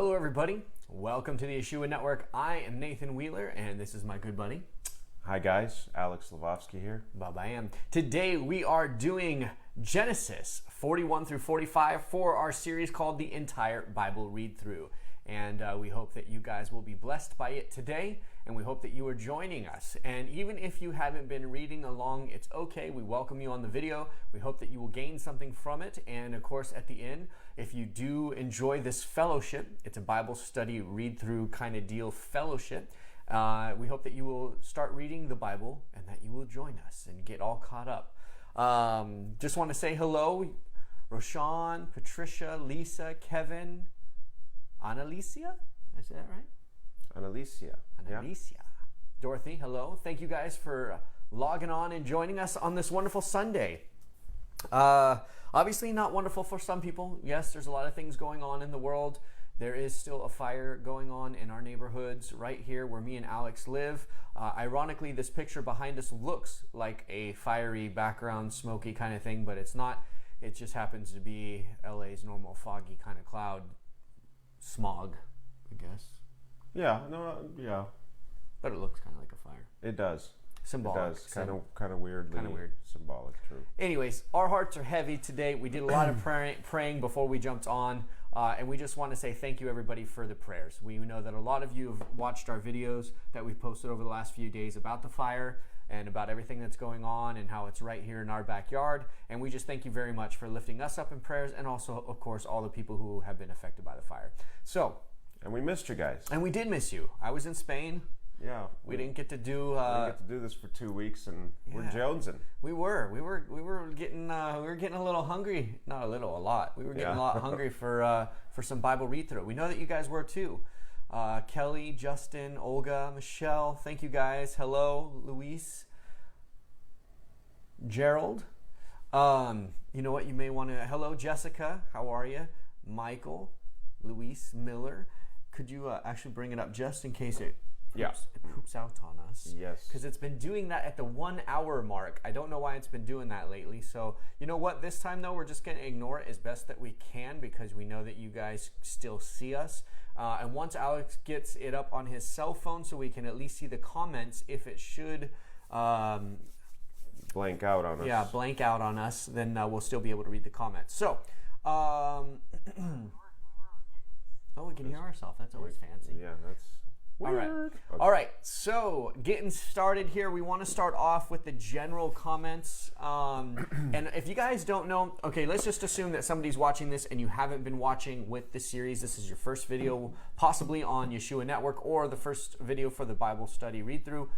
Hello everybody, welcome to the Yeshua Network. I am Nathan Wheeler and this is my good buddy. Hi guys, Alex Slavovsky here. Bye-bye. Today we are doing Genesis 41 through 45 for our series called The Entire Bible Read Through. And we hope that you guys will be blessed by it today, and we hope that you are joining us. And even if you haven't been reading along, it's okay. We welcome you on the video. We hope that you will gain something from it. And of course, at the end, if you do enjoy this fellowship, it's a Bible study read-through kind of deal fellowship. We hope that you will start reading the Bible and that you will join us and get all caught up. Just want to say hello, Roshan, Patricia, Lisa, Kevin, Annalicia? Did I say that right? Annalicia. Annalicia. Yeah. Dorothy, hello. Thank you guys for logging on and joining us on this wonderful Sunday. Obviously not wonderful for some people. Yes, there's a lot of things going on in the world. There is still a fire going on in our neighborhoods right here where me and Alex live. Ironically, this picture behind us looks like a fiery background, smoky kind of thing, but it's not. It just happens to be LA's normal foggy kind of cloud smog, I guess. Yeah. But it looks kind of like a fire. It does. Symbolic. It does. Kind of weirdly. Kind of weird. Symbolic, true. Anyways, our hearts are heavy today. We did a lot of praying before we jumped on. And we just want to say thank you, everybody, for the prayers. We know that a lot of you have watched our videos that we've posted over the last few days about the fire and about everything that's going on and how it's right here in our backyard. And we just thank you very much for lifting us up in prayers and also, of course, all the people who have been affected by the fire. And we missed you guys. And we did miss you. I was in Spain. Yeah. We didn't get to do... we didn't get to do this for 2 weeks, and we're jonesing. We were getting a little hungry. Not a little, a lot. We were getting a lot hungry for some Bible read through. We know that you guys were too. Kelly, Justin, Olga, Michelle, thank you guys. Hello, Luis, Gerald. You know what? You may want to. Hello, Jessica. How are you? Michael, Luis, Miller. Could you actually bring it up just in case it poops out on us? Yes. Because it's been doing that at the 1 hour mark. I don't know why it's been doing that lately. So, you know what? This time, though, we're just going to ignore it as best that we can because we know that you guys still see us. And once Alex gets it up on his cell phone so we can at least see the comments, if it should... blank out on us. Yeah, blank out on us, then we'll still be able to read the comments. So, oh, we can hear ourselves. That's always fancy. Yeah, that's... All right. Okay. All right. So getting started here, we want to start off with the general comments. And if you guys don't know, okay, let's just assume that somebody's watching this and you haven't been watching with the series. This is your first video, possibly on Yeshua Network, or the first video for the Bible study read through.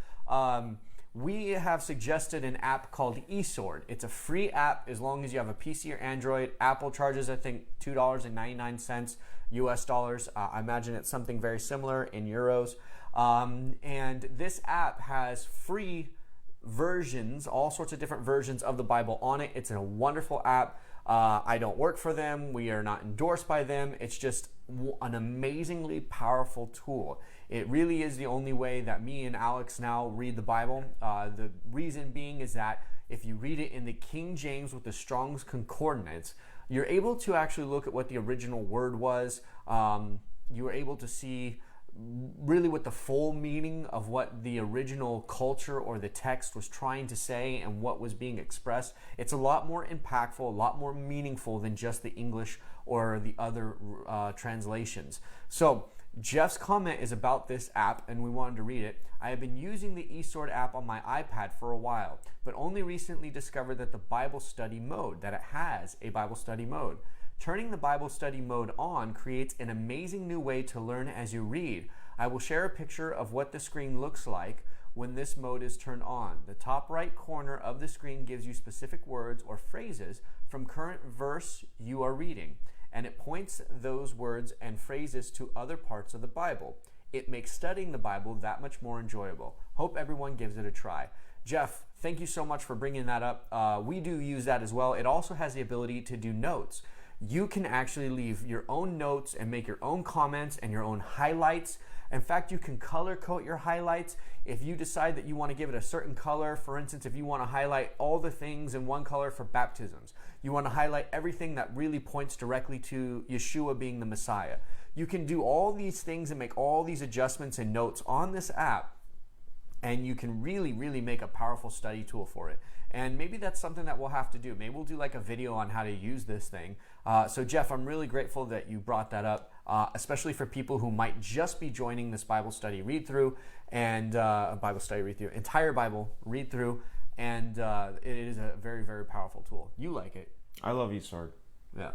We have suggested an app called eSword. It's a free app as long as you have a PC or Android. Apple charges, I think, $2.99 US dollars. I imagine it's something very similar in euros. And this app has free versions, all sorts of different versions of the Bible on it. It's a wonderful app. I don't work for them. We are not endorsed by them. It's just an amazingly powerful tool. It really is the only way that me and Alex now read the Bible. The reason being is that if you read it in the King James with the Strong's Concordance, you're able to actually look at what the original word was. You are able to see really what the full meaning of what the original culture or the text was trying to say and what was being expressed. It's a lot more impactful, a lot more meaningful than just the English or the other translations. So Jeff's comment is about this app and we wanted to read it. I have been using the eSword app on my iPad for a while, but only recently discovered that it has a Bible study mode. Turning the Bible study mode on creates an amazing new way to learn as you read. I will share a picture of what the screen looks like when this mode is turned on. The top right corner of the screen gives you specific words or phrases from current verse you are reading, and it points those words and phrases to other parts of the Bible. It makes studying the Bible that much more enjoyable. Hope everyone gives it a try. Jeff, thank you so much for bringing that up. We do use that as well. It also has the ability to do notes. You can actually leave your own notes and make your own comments and your own highlights. In fact, you can color code your highlights. If you decide that you want to give it a certain color, for instance, if you want to highlight all the things in one color for baptisms, you want to highlight everything that really points directly to Yeshua being the Messiah, you can do all these things and make all these adjustments and notes on this app, and you can really, really make a powerful study tool for it. And maybe that's something that we'll have to do. Maybe we'll do like a video on how to use this thing. So Jeff, I'm really grateful that you brought that up, especially for people who might just be joining this Bible study read through and entire Bible read through. And it is a very, very powerful tool. You like it. I love eSword. Yeah.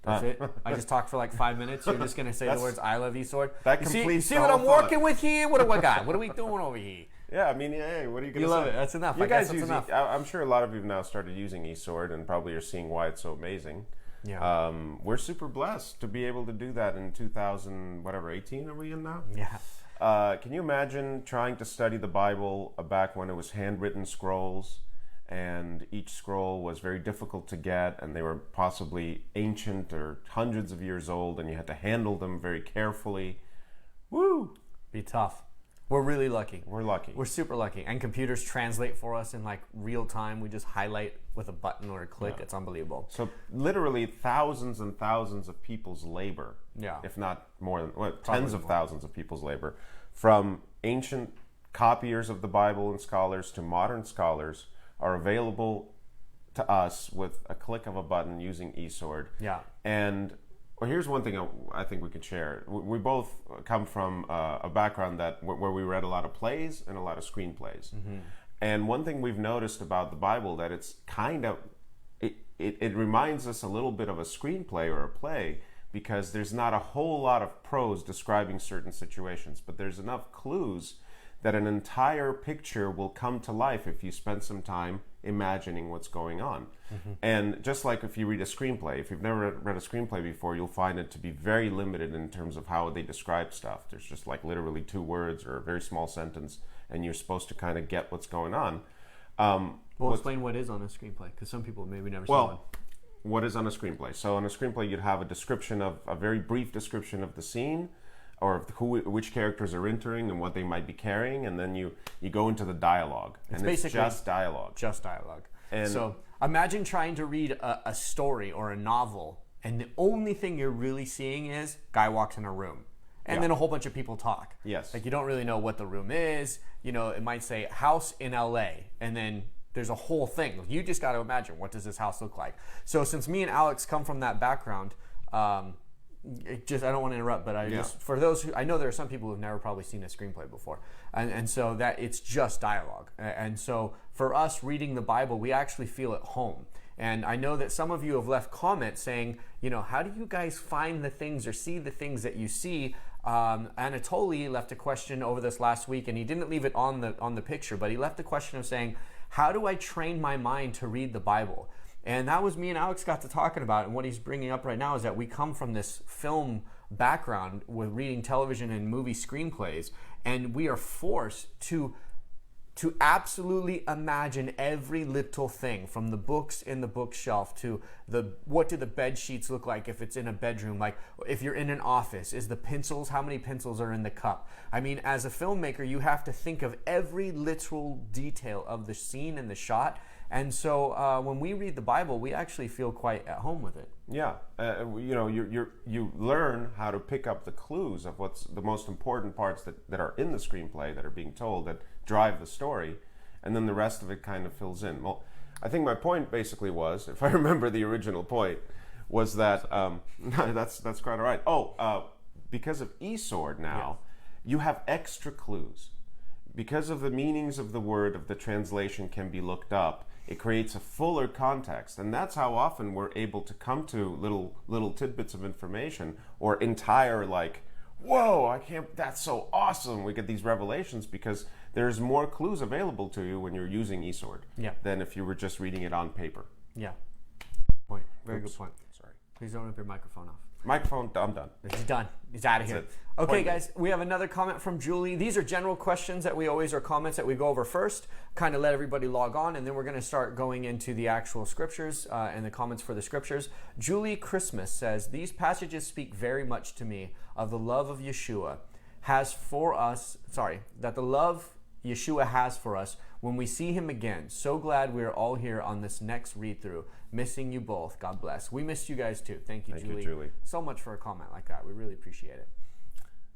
That's it. I just talked for like 5 minutes. You're just going to say the words, I love eSword. That You completes see the what whole I'm thought. working with here? What do I got? What are we doing over here? Yeah, I mean, hey, what are you going to say? You love it. That's enough. You I guess guys that's use enough. I'm sure a lot of you have now started using eSword, and probably are seeing why it's so amazing. Yeah. We're super blessed to be able to do that in 18 are we in now? Yeah. Can you imagine trying to study the Bible back when it was handwritten scrolls, and each scroll was very difficult to get, and they were possibly ancient or hundreds of years old, and you had to handle them very carefully? Woo! Be tough. We're really lucky. We're lucky. We're super lucky. And computers translate for us in like real time. We just highlight with a button or a click. Yeah. It's unbelievable. So literally thousands and thousands of people's labor, if not more than tens of thousands of people's labor, from ancient copiers of the Bible and scholars to modern scholars, are available to us with a click of a button using eSword. Yeah. And well, here's one thing I think we could share. We both come from a background where we read a lot of plays and a lot of screenplays. Mm-hmm. And one thing we've noticed about the Bible, that it's kind of, it reminds us a little bit of a screenplay or a play, because there's not a whole lot of prose describing certain situations, but there's enough clues that an entire picture will come to life if you spend some time imagining what's going on. Mm-hmm. And just like if you read a screenplay, if you've never read a screenplay before, you'll find it to be very limited in terms of how they describe stuff. There's just like literally 2 words or a very small sentence, and you're supposed to kind of get what's going on. Well, explain what is on a screenplay, because some people maybe never saw one. What is on a screenplay? So on a screenplay, you'd have a very brief description of the scene, or which characters are entering and what they might be carrying, and then you go into the dialogue. It's basically just dialogue. Just dialogue. And so imagine trying to read a story or a novel, and the only thing you're really seeing is guy walks in a room, and then a whole bunch of people talk. Yes. Like you don't really know what the room is. You know, it might say house in LA, and then there's a whole thing. You just got to imagine, what does this house look like? So since me and Alex come from that background, I don't want to interrupt, but just for those who, I know there are some people who've never probably seen a screenplay before, and so that it's just dialogue. And so for us reading the Bible, we actually feel at home. And I know that some of you have left comments saying, you know, how do you guys find the things or see the things that you see? Anatoly left a question over this last week, and he didn't leave it on the picture, but he left a question of saying, how do I train my mind to read the Bible? And that was me and Alex got to talking about it. And what he's bringing up right now is that we come from this film background with reading television and movie screenplays, and we are forced to absolutely imagine every little thing, from the books in the bookshelf to what do the bed sheets look like if it's in a bedroom, like if you're in an office, is the pencils, how many pencils are in the cup? I mean, as a filmmaker, you have to think of every literal detail of the scene and the shot. And so when we read the Bible, we actually feel quite at home with it. Yeah, you learn how to pick up the clues of what's the most important parts that are in the screenplay that are being told, that drive the story, and then the rest of it kind of fills in. Well, I think my point basically was, if I remember the original point, was that that's quite all right. Because of eSword now, you have extra clues. Because of the meanings of the word, of the translation can be looked up, it creates a fuller context. And that's how often we're able to come to little tidbits of information, or entire, like, whoa, that's so awesome. We get these revelations because there's more clues available to you when you're using eSword than if you were just reading it on paper. Yeah. Point. Very good point. Sorry. Please don't rip your microphone off. Microphone, I'm done. He's done. He's out of here. Okay, guys, we have another comment from Julie. These are general questions that we always, or comments that we go over first, kind of let everybody log on, and then we're going to start going into the actual scriptures and the comments for the scriptures. Julie Christmas says, these passages speak very much to me of the love of Yeshua has for us, that the love Yeshua has for us when we see him again. So glad we are all here on this next read-through. Missing you both. God bless. We missed you guys too. Thank you, Thank Julie. you, Julie. So much for a comment like that. We really appreciate it.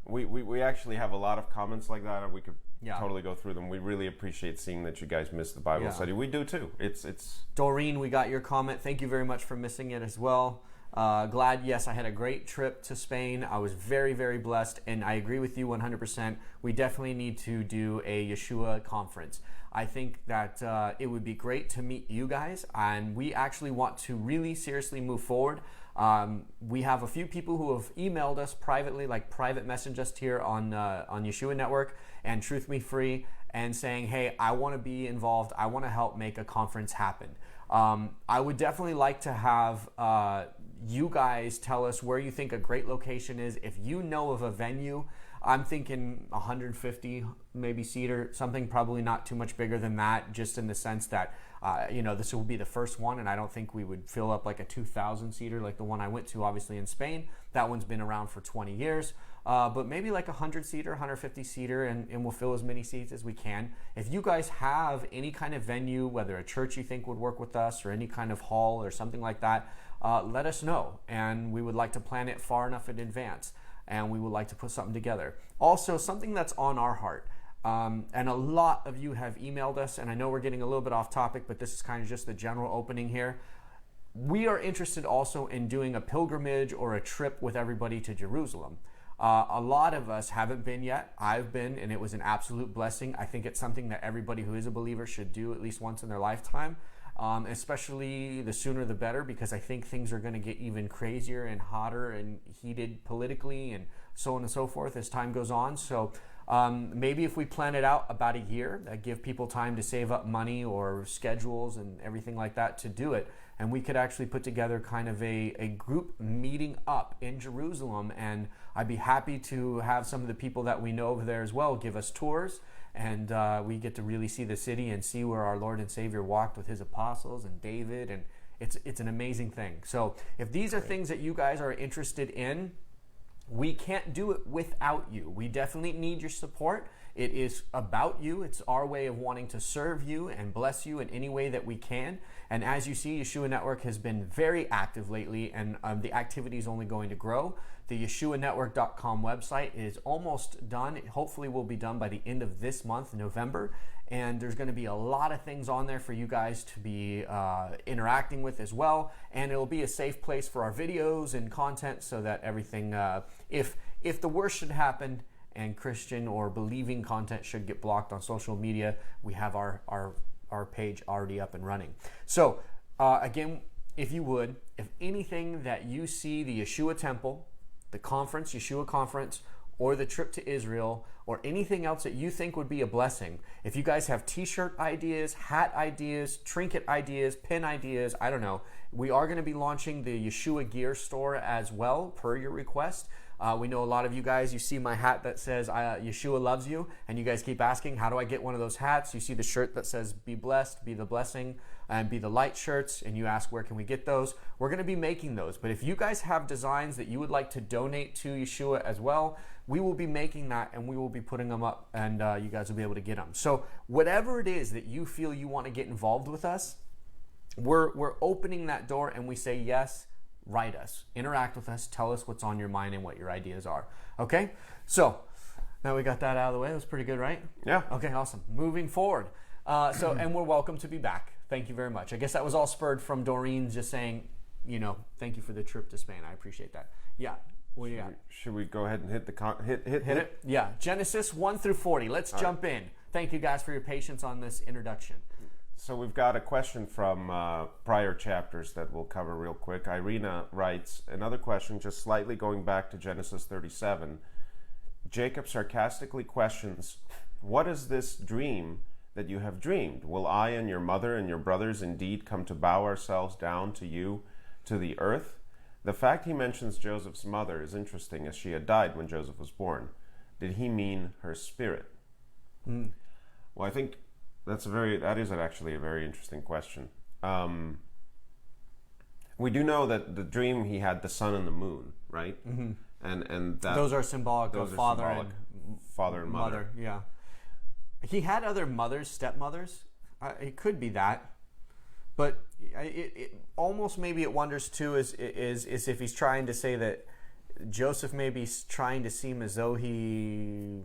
We actually have a lot of comments like that, and we could Yeah. totally go through them. We really appreciate seeing that you guys missed the Bible Yeah. study. We do too. It's Doreen, we got your comment. Thank you very much for missing it as well. Glad, yes, I had a great trip to Spain. I was very, very blessed, and I agree with you 100%. We definitely need to do a Yeshua conference. I think that it would be great to meet you guys, and we actually want to really seriously move forward. We have a few people who have emailed us privately, like private message us here on Yeshua Network and Truth Me Free, and saying, hey, I want to be involved. I want to help make a conference happen. I would definitely like to have you guys tell us where you think a great location is. If you know of a venue, I'm thinking 150 maybe seater, something probably not too much bigger than that, just in the sense that this will be the first one, and I don't think we would fill up like a 2,000 seater like the one I went to, obviously in Spain. That one's been around for 20 years, but maybe like a 100 seater, 150 seater, and we'll fill as many seats as we can. If you guys have any kind of venue, whether a church you think would work with us or any kind of hall or something like that, let us know, and we would like to plan it far enough in advance, and we would like to put something together. Also, something that's on our heart. And a lot of you have emailed us, and I know we're getting a little bit off topic, but this is kind of just the general opening here. We are interested also in doing a pilgrimage or a trip with everybody to Jerusalem. A lot of us haven't been yet. I've been, and it was an absolute blessing. I think it's something that everybody who is a believer should do at least once in their lifetime, especially the sooner the better, because I think things are going to get even crazier and hotter and heated politically and so on and so forth as time goes on. So maybe if we plan it out about a year, that give people time to save up money or schedules and everything like that to do it, and we could actually put together kind of a group meeting up in Jerusalem, and I'd be happy to have some of the people that we know over there as well give us tours, and we get to really see the city and see where our Lord and Savior walked with his apostles and David, and it's an amazing thing. So if these are things that you guys are interested in, we can't do it without you. We definitely need your support. It is about you. It's our way of wanting to serve you and bless you in any way that we can. And as you see, Yeshua Network has been very active lately, and the activity is only going to grow. The YeshuaNetwork.com website is almost done. It hopefully will be done by the end of this month, November. And there's going to be a lot of things on there for you guys to be interacting with as well. And it'll be a safe place for our videos and content, so that everything, if the worst should happen and Christian or believing content should get blocked on social media, we have our page already up and running. So again, if you would, if anything that you see the Yeshua Temple, the conference, Yeshua Conference, or the trip to Israel, or anything else that you think would be a blessing, if you guys have t-shirt ideas, hat ideas, trinket ideas, pin ideas, I don't know, we are going to be launching the Yeshua gear store as well, per your request. We know a lot of you guys, you see my hat that says Yeshua loves you, and you guys keep asking, how do I get one of those hats? You see the shirt that says be blessed, be the blessing, and be the light shirts, and you ask where can we get those? We're going to be making those, but if you guys have designs that you would like to donate to Yeshua as well, we will be making that, and we will be putting them up, and you guys will be able to get them. So whatever it is that you feel you want to get involved with us, we're opening that door, and we say yes. Write us, interact with us, tell us what's on your mind and what your ideas are. Okay? So, now we got that out of the way. That was pretty good, right? Yeah. Okay, awesome. Moving forward. And we're welcome to be back. Thank you very much. I guess that was all spurred from Doreen just saying, thank you for the trip to Spain. I appreciate that. Yeah. What do you got? Should we go ahead and hit it? Yeah. Genesis 1 through 40. Let's jump in. Thank you guys for your patience on this introduction. So we've got a question from prior chapters that we'll cover real quick. Irina writes, another question just slightly going back to Genesis 37. Jacob sarcastically questions, what is this dream that you have dreamed? Will I and your mother and your brothers indeed come to bow ourselves down to you, to the earth? The fact he mentions Joseph's mother is interesting, as she had died when Joseph was born. Did he mean her spirit? Well, I think that is actually a very interesting question. We do know that the dream he had the sun and the moon, right? Mm-hmm. And that, those are symbolic of father and mother. Yeah. He had other mothers, stepmothers. It could be that. But it almost maybe it wonders too is if he's trying to say that Joseph may be trying to seem as though he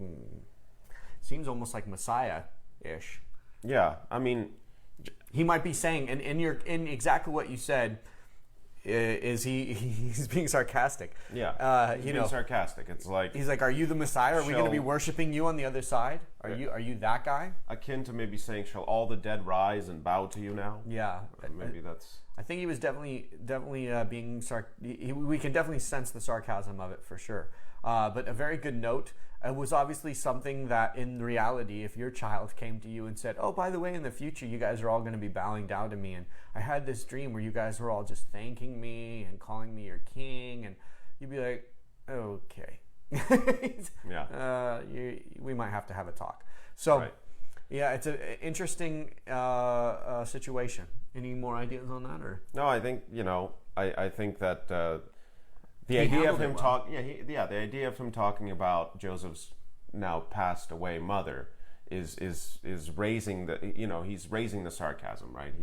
seems almost like Messiah-ish. Yeah, I mean, he might be saying, and in exactly what you said, is he's being sarcastic. Yeah, he's being sarcastic. It's like he's like, "Are you the Messiah? Are we going to be worshiping you on the other side? Are you that guy?" Akin to maybe saying, "Shall all the dead rise and bow to you now?" Yeah, maybe that's. I think he was definitely being we can definitely sense the sarcasm of it for sure. But a very good note. It was obviously something that in reality, if your child came to you and said, "Oh, by the way, in the future, you guys are all going to be bowing down to me, and I had this dream where you guys were all just thanking me and calling me your king," and you'd be like, "Okay." Yeah. We might have to have a talk. So, right. Yeah, it's an interesting situation. Any more ideas on that, or? No, I think I think that the idea of him the idea of him talking about Joseph's now passed away mother is raising the he's raising the sarcasm, right?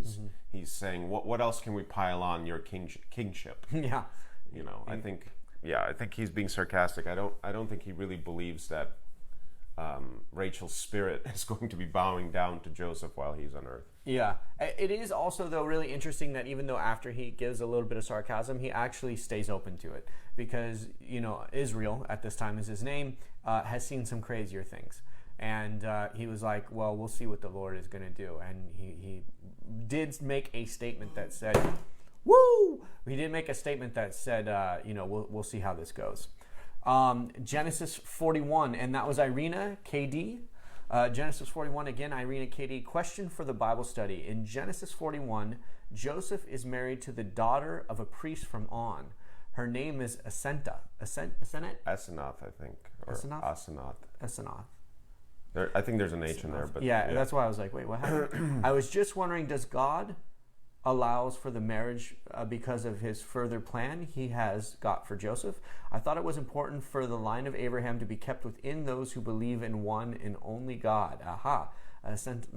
He's saying what else can we pile on your kingship? Yeah, I think he's being sarcastic. I don't think he really believes that Rachel's spirit is going to be bowing down to Joseph while he's on earth. Yeah. It is also, though, really interesting that even though after he gives a little bit of sarcasm, he actually stays open to it. Because, Israel, at this time is his name, has seen some crazier things. And he was like, well, we'll see what the Lord is going to do. And he did make a statement that said, woo! He did make a statement that said, we'll see how this goes. Genesis 41, and that was Irina KD. Genesis 41, again, Irina KD. Question for the Bible study. In Genesis 41, Joseph is married to the daughter of a priest from On. Her name is Asenath, I think. Or Asenath. I think there's an H in there. But yeah, that's why I was like, wait, what happened? I was just wondering, does God allows for the marriage because of his further plan he has got for Joseph? I thought it was important for the line of Abraham to be kept within those who believe in one and only God. Aha. Sent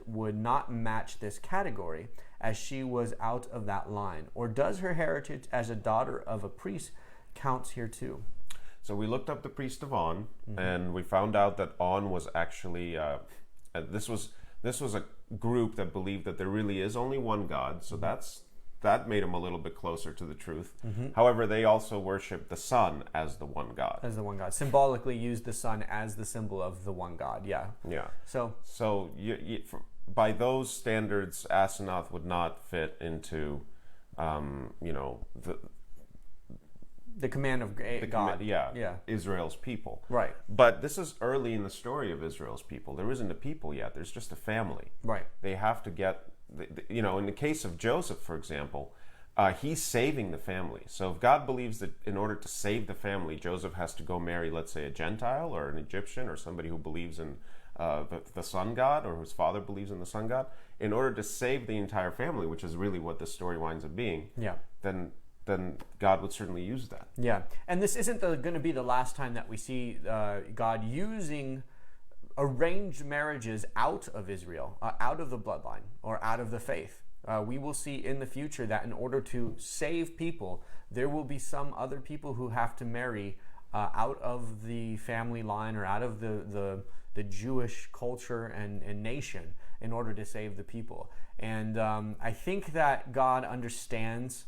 would not match this category as she was out of that line. Or does her heritage as a daughter of a priest counts here too? So we looked up the priest of On, and we found out that On was actually this was a group that believed that there really is only one God. So that made them a little bit closer to the truth. However, they also worship the sun as the one God. As the one God. Symbolically used the sun as the symbol of the one God. Yeah. Yeah. So by those standards, Asenath would not fit into, the command of God. Israel's people. Right. But this is early in the story of Israel's people. There isn't a people yet. There's just a family. Right. They have to get, in the case of Joseph, for example, he's saving the family. So if God believes that in order to save the family, Joseph has to go marry, let's say, a Gentile or an Egyptian or somebody who believes in the sun god, or whose father believes in the sun god, in order to save the entire family, which is really what the story winds up being, then God would certainly use that. Yeah, and this isn't going to be the last time that we see God using arranged marriages out of Israel, out of the bloodline, or out of the faith. We will see in the future that in order to save people, there will be some other people who have to marry out of the family line or out of the Jewish culture and nation in order to save the people. And I think that God understands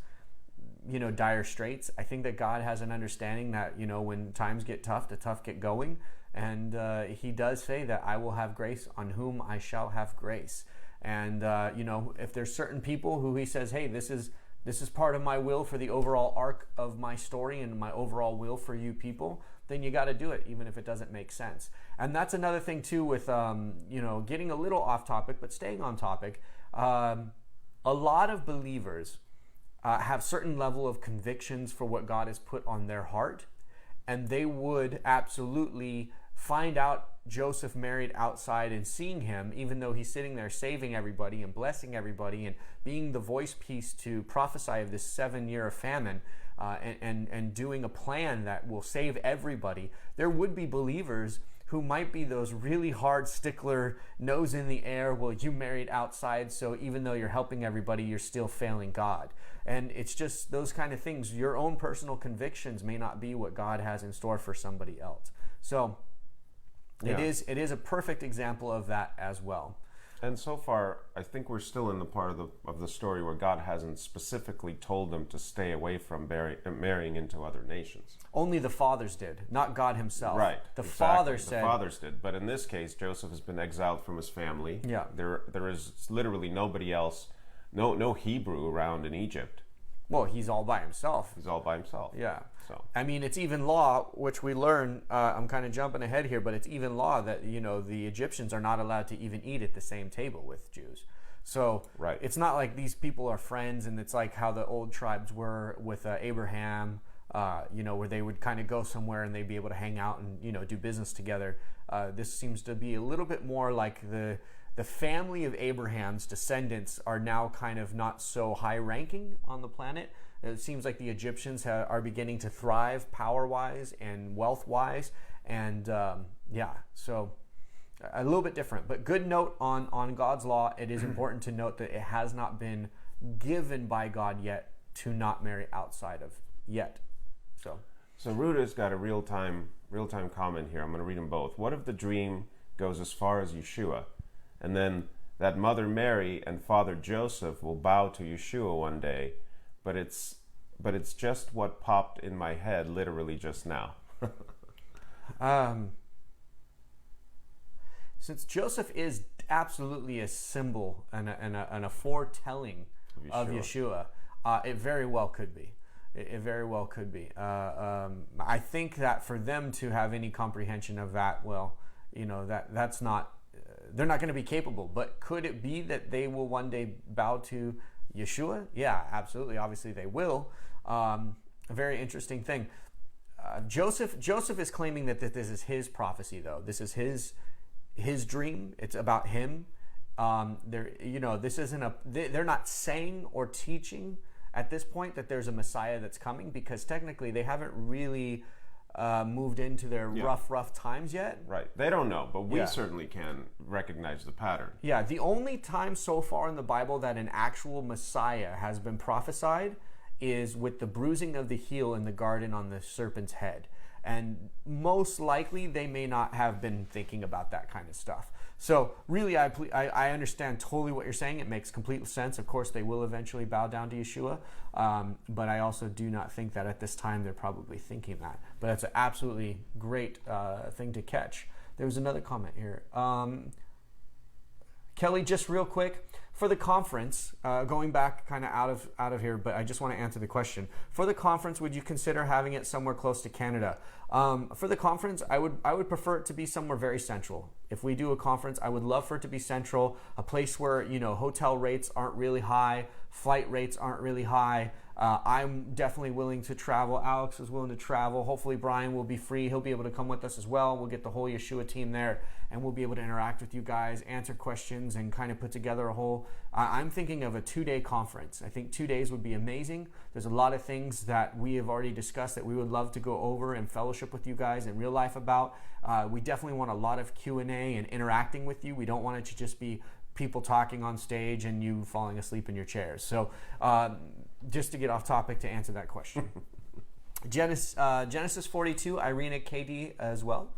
dire straits. I think that God has an understanding that, when times get tough, the tough get going. And he does say that I will have grace on whom I shall have grace. And, if there's certain people who he says, hey, this is part of my will for the overall arc of my story and my overall will for you people, then you got to do it, even if it doesn't make sense. And that's another thing too with, getting a little off topic, but staying on topic. A lot of believers have certain level of convictions for what God has put on their heart, and they would absolutely find out Joseph married outside and seeing him, even though he's sitting there saving everybody and blessing everybody and being the voice piece to prophesy of this 7-year famine and doing a plan that will save everybody. There would be believers who might be those really hard stickler, nose in the air, well, you married outside, so even though you're helping everybody, you're still failing God. And it's just those kind of things. Your own personal convictions may not be what God has in store for somebody else. So it is a perfect example of that as well. And so far, I think we're still in the part of the story where God hasn't specifically told them to stay away from marrying into other nations. Only the fathers did, not God himself. Right. The exactly. fathers said. The fathers did. But in this case, Joseph has been exiled from his family. Yeah. There is literally nobody else, no Hebrew around in Egypt. Well, he's all by himself. He's all by himself. Yeah. So I mean, it's even law, which we learn, I'm kind of jumping ahead here, but it's even law that, the Egyptians are not allowed to even eat at the same table with Jews. So right. It's not like these people are friends, and it's like how the old tribes were with Abraham, where they would kind of go somewhere and they'd be able to hang out and, do business together. This seems to be a little bit more like the family of Abraham's descendants are now kind of not so high ranking on the planet. It seems like the Egyptians are beginning to thrive power-wise and wealth-wise. And so a little bit different. But good note on God's law. It is important to note that it has not been given by God yet to not marry outside of yet. So Ruda's got a real-time comment here. I'm going to read them both. What if the dream goes as far as Yeshua? And then that Mother Mary and Father Joseph will bow to Yeshua one day, but it's just what popped in my head literally just now. Since Joseph is absolutely a symbol and a foretelling of Yeshua, it very well could be. It very well could be. I think that for them to have any comprehension of that, that's not. They're not going to be capable, but could it be that they will one day bow to Yeshua? Yeah, absolutely. Obviously, they will. A very interesting thing. Joseph is claiming that this is his prophecy, though. This is his dream. It's about him. This isn't they're not saying or teaching at this point that there's a Messiah that's coming, because technically they haven't really moved into their rough times yet. Right. They don't know, but we certainly can recognize the pattern. Yeah. The only time so far in the Bible that an actual Messiah has been prophesied is with the bruising of the heel in the garden on the serpent's head. And most likely they may not have been thinking about that kind of stuff. So really, I understand totally what you're saying. It makes complete sense. Of course, they will eventually bow down to Yeshua. But I also do not think that at this time they're probably thinking that. But that's an absolutely great thing to catch. There was another comment here. Kelly, just real quick, for the conference, going back kind of out of here, but I just want to answer the question. For the conference, would you consider having it somewhere close to Canada? For the conference, I would prefer it to be somewhere very central. If we do a conference, I would love for it to be central, a place where, hotel rates aren't really high, flight rates aren't really high. I'm definitely willing to travel. Alex is willing to travel. Hopefully Brian will be free. He'll be able to come with us as well. We'll get the whole Yeshua team there, and we'll be able to interact with you guys, answer questions, and kind of put together a whole... I'm thinking of a 2-day conference. I think 2 days would be amazing. There's a lot of things that we have already discussed that we would love to go over and fellowship with you guys in real life about. We definitely want a lot of Q&A and interacting with you. We don't want it to just be people talking on stage and you falling asleep in your chairs. So just to get off topic to answer that question. Genesis 42, Irina KD as well.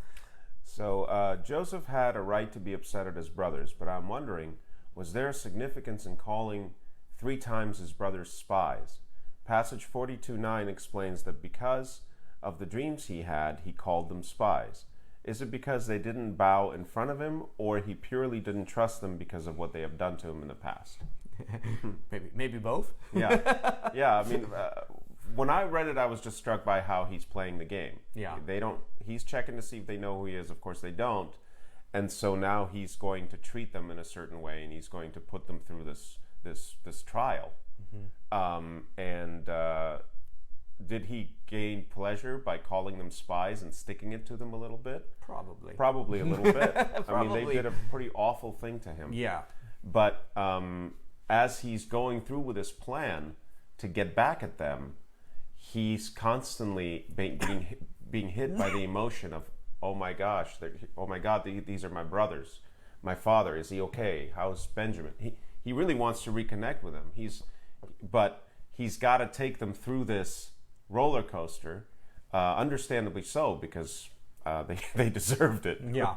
So Joseph had a right to be upset at his brothers, but I'm wondering, was there a significance in calling 3 times his brothers spies? Passage 42:9 explains that because of the dreams he had, he called them spies. Is it because they didn't bow in front of him, or he purely didn't trust them because of what they have done to him in the past? Maybe both. Yeah. I mean, when I read it, I was just struck by how he's playing the game. Yeah. He's checking to see if they know who he is. Of course, they don't. And so now he's going to treat them in a certain way, and he's going to put them through this trial. Mm-hmm. Did he gain pleasure by calling them spies and sticking it to them a little bit? Probably a little bit. I mean, they did a pretty awful thing to him. Yeah. But as he's going through with his plan to get back at them, he's constantly being hit by the emotion of oh my gosh, oh my God, these are my brothers. My father, is he okay? How's Benjamin? He really wants to reconnect with him. But he's got to take them through this roller coaster, understandably so, because they deserved it. Yeah.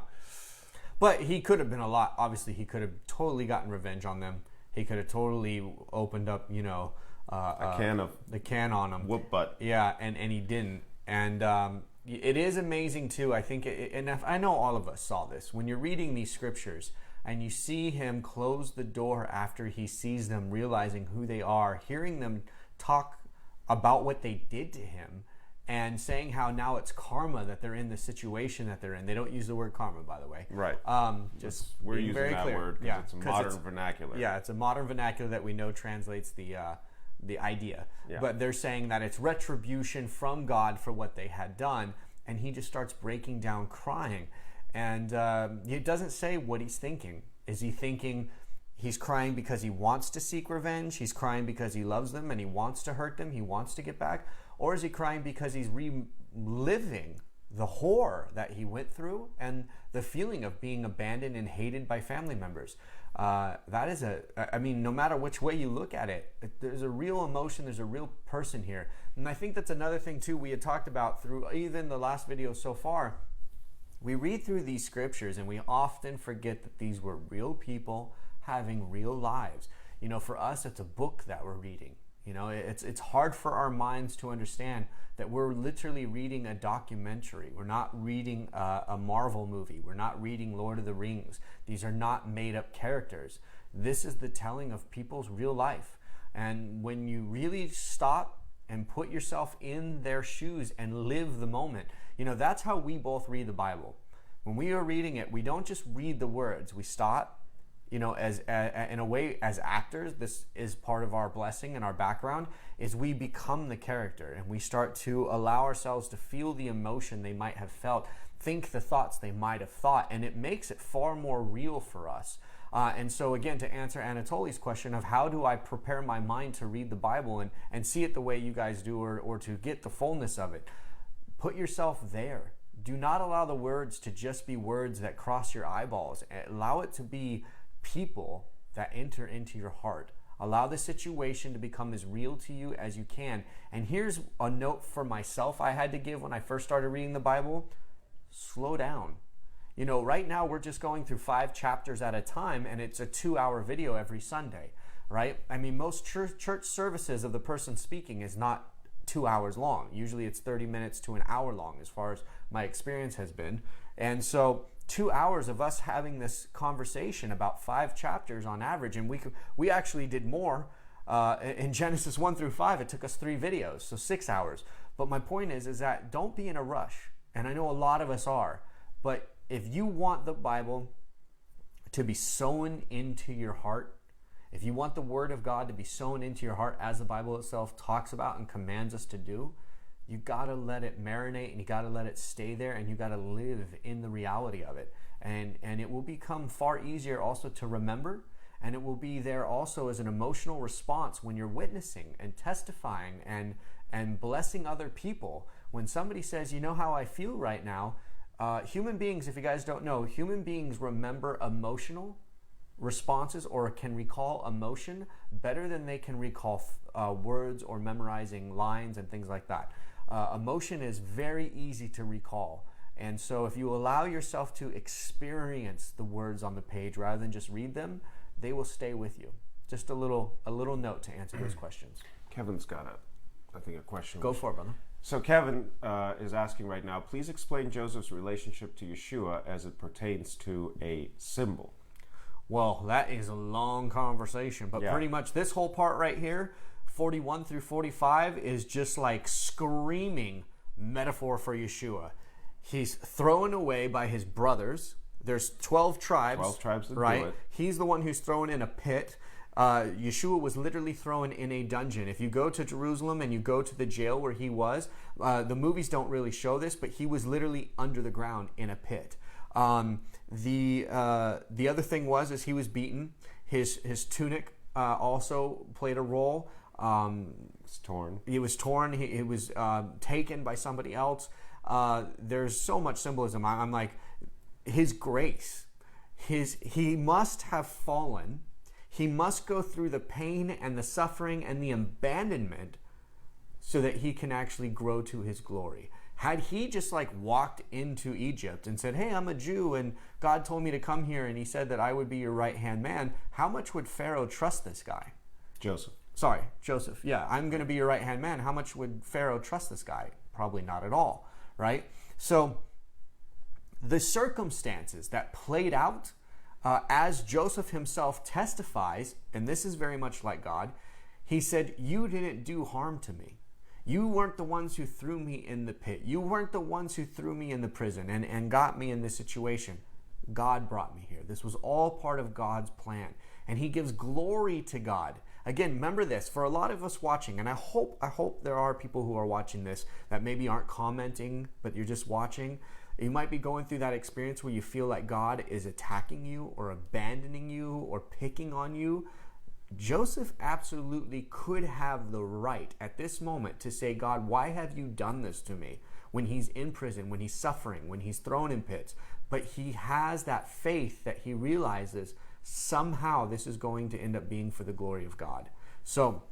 But he could have been obviously he could have totally gotten revenge on them. He could have totally opened up, a can on them. Whoop butt. Yeah, and he didn't. And it is amazing too. I think, and I know all of us saw this when you're reading these scriptures and you see him close the door after he sees them, realizing who they are, hearing them talk about what they did to him, and saying how now it's karma that they're in the situation that they're in. They don't use the word karma, by the way. Right. We're using very that clear. word because it's a modern vernacular. Yeah, it's a modern vernacular that we know translates the idea. Yeah. But they're saying that it's retribution from God for what they had done, and he just starts breaking down crying. And it doesn't say what he's thinking. Is he thinking he's crying because he wants to seek revenge? He's crying because he loves them and he wants to hurt them? He wants to get back? Or is he crying because he's reliving the horror that he went through and the feeling of being abandoned and hated by family members? That is no matter which way you look at it, there's a real emotion, there's a real person here. And I think that's another thing too we had talked about through even the last video so far. We read through these scriptures and we often forget that these were real people having real lives. For us, it's a book that we're reading. It's hard for our minds to understand that we're literally reading a documentary. We're not reading a Marvel movie. We're not reading Lord of the Rings. These are not made-up characters. This is the telling of people's real life. And when you really stop and put yourself in their shoes and live the moment, that's how we both read the Bible. When we are reading it, we don't just read the words. We stop. In a way, as actors, this is part of our blessing and our background, is we become the character and we start to allow ourselves to feel the emotion they might have felt, think the thoughts they might have thought, and it makes it far more real for us. And so again, to answer Anatoly's question of how do I prepare my mind to read the Bible and see it the way you guys do or to get the fullness of it, put yourself there. Do not allow the words to just be words that cross your eyeballs. Allow it to be people that enter into your heart. Allow the situation to become as real to you as you can. And here's a note for myself I had to give when I first started reading the Bible. Slow down. Right now we're just going through 5 chapters at a time, and it's a 2-hour video every Sunday, right? Most church services of the person speaking is not 2 hours long. Usually it's 30 minutes to an hour long, as far as my experience has been. And so 2 hours of us having this conversation about 5 chapters on average, and we actually did more in Genesis 1 through 5. It took us 3 videos, so 6 hours. But my point is that don't be in a rush, and I know a lot of us are. But if you want the Bible to be sown into your heart, if you want the Word of God to be sown into your heart, as the Bible itself talks about and commands us to do, you got to let it marinate and you got to let it stay there, and you got to live in the reality of it. And it will become far easier also to remember, and it will be there also as an emotional response when you're witnessing and testifying and blessing other people. When somebody says, how I feel right now, human beings, if you guys don't know, human beings remember emotional responses or can recall emotion better than they can recall words or memorizing lines and things like that. Emotion is very easy to recall. And so if you allow yourself to experience the words on the page rather than just read them, they will stay with you. Just a little note to answer those questions. Kevin's got a question. Go for it, brother. So Kevin is asking right now, please explain Joseph's relationship to Yeshua as it pertains to a symbol. Well, that is a long conversation, but pretty much this whole part right here, 41 through 45, is just like screaming metaphor for Yeshua. He's thrown away by his brothers. There's 12 tribes. 12 tribes that right? do it. He's the one who's thrown in a pit. Yeshua was literally thrown in a dungeon. If you go to Jerusalem and you go to the jail where he was, the movies don't really show this, but he was literally under the ground in a pit. The other thing is he was beaten. His tunic also played a role. It's torn. It was torn. It was taken by somebody else. There's so much symbolism. I'm like, his grace, he must have fallen. He must go through the pain and the suffering and the abandonment so that he can actually grow to his glory. Had he just like walked into Egypt and said, hey, I'm a Jew and God told me to come here and he said that I would be your right-hand man, how much would Pharaoh trust this guy? Joseph. Yeah, I'm going to be your right-hand man. How much would Pharaoh trust this guy? Probably not at all, right? So the circumstances that played out as Joseph himself testifies, and this is very much like God, he said, you didn't do harm to me. You weren't the ones who threw me in the pit. You weren't the ones who threw me in the prison and got me in this situation. God brought me here. This was all part of God's plan. And he gives glory to God. Again, remember this, for a lot of us watching, and I hope there are people who are watching this that maybe aren't commenting, but you're just watching. You might be going through that experience where you feel like God is attacking you or abandoning you or picking on you. Joseph absolutely could have the right at this moment to say, God, why have you done this to me? When he's in prison, when he's suffering, when he's thrown in pits. But he has that faith that he realizes somehow this is going to end up being for the glory of God. So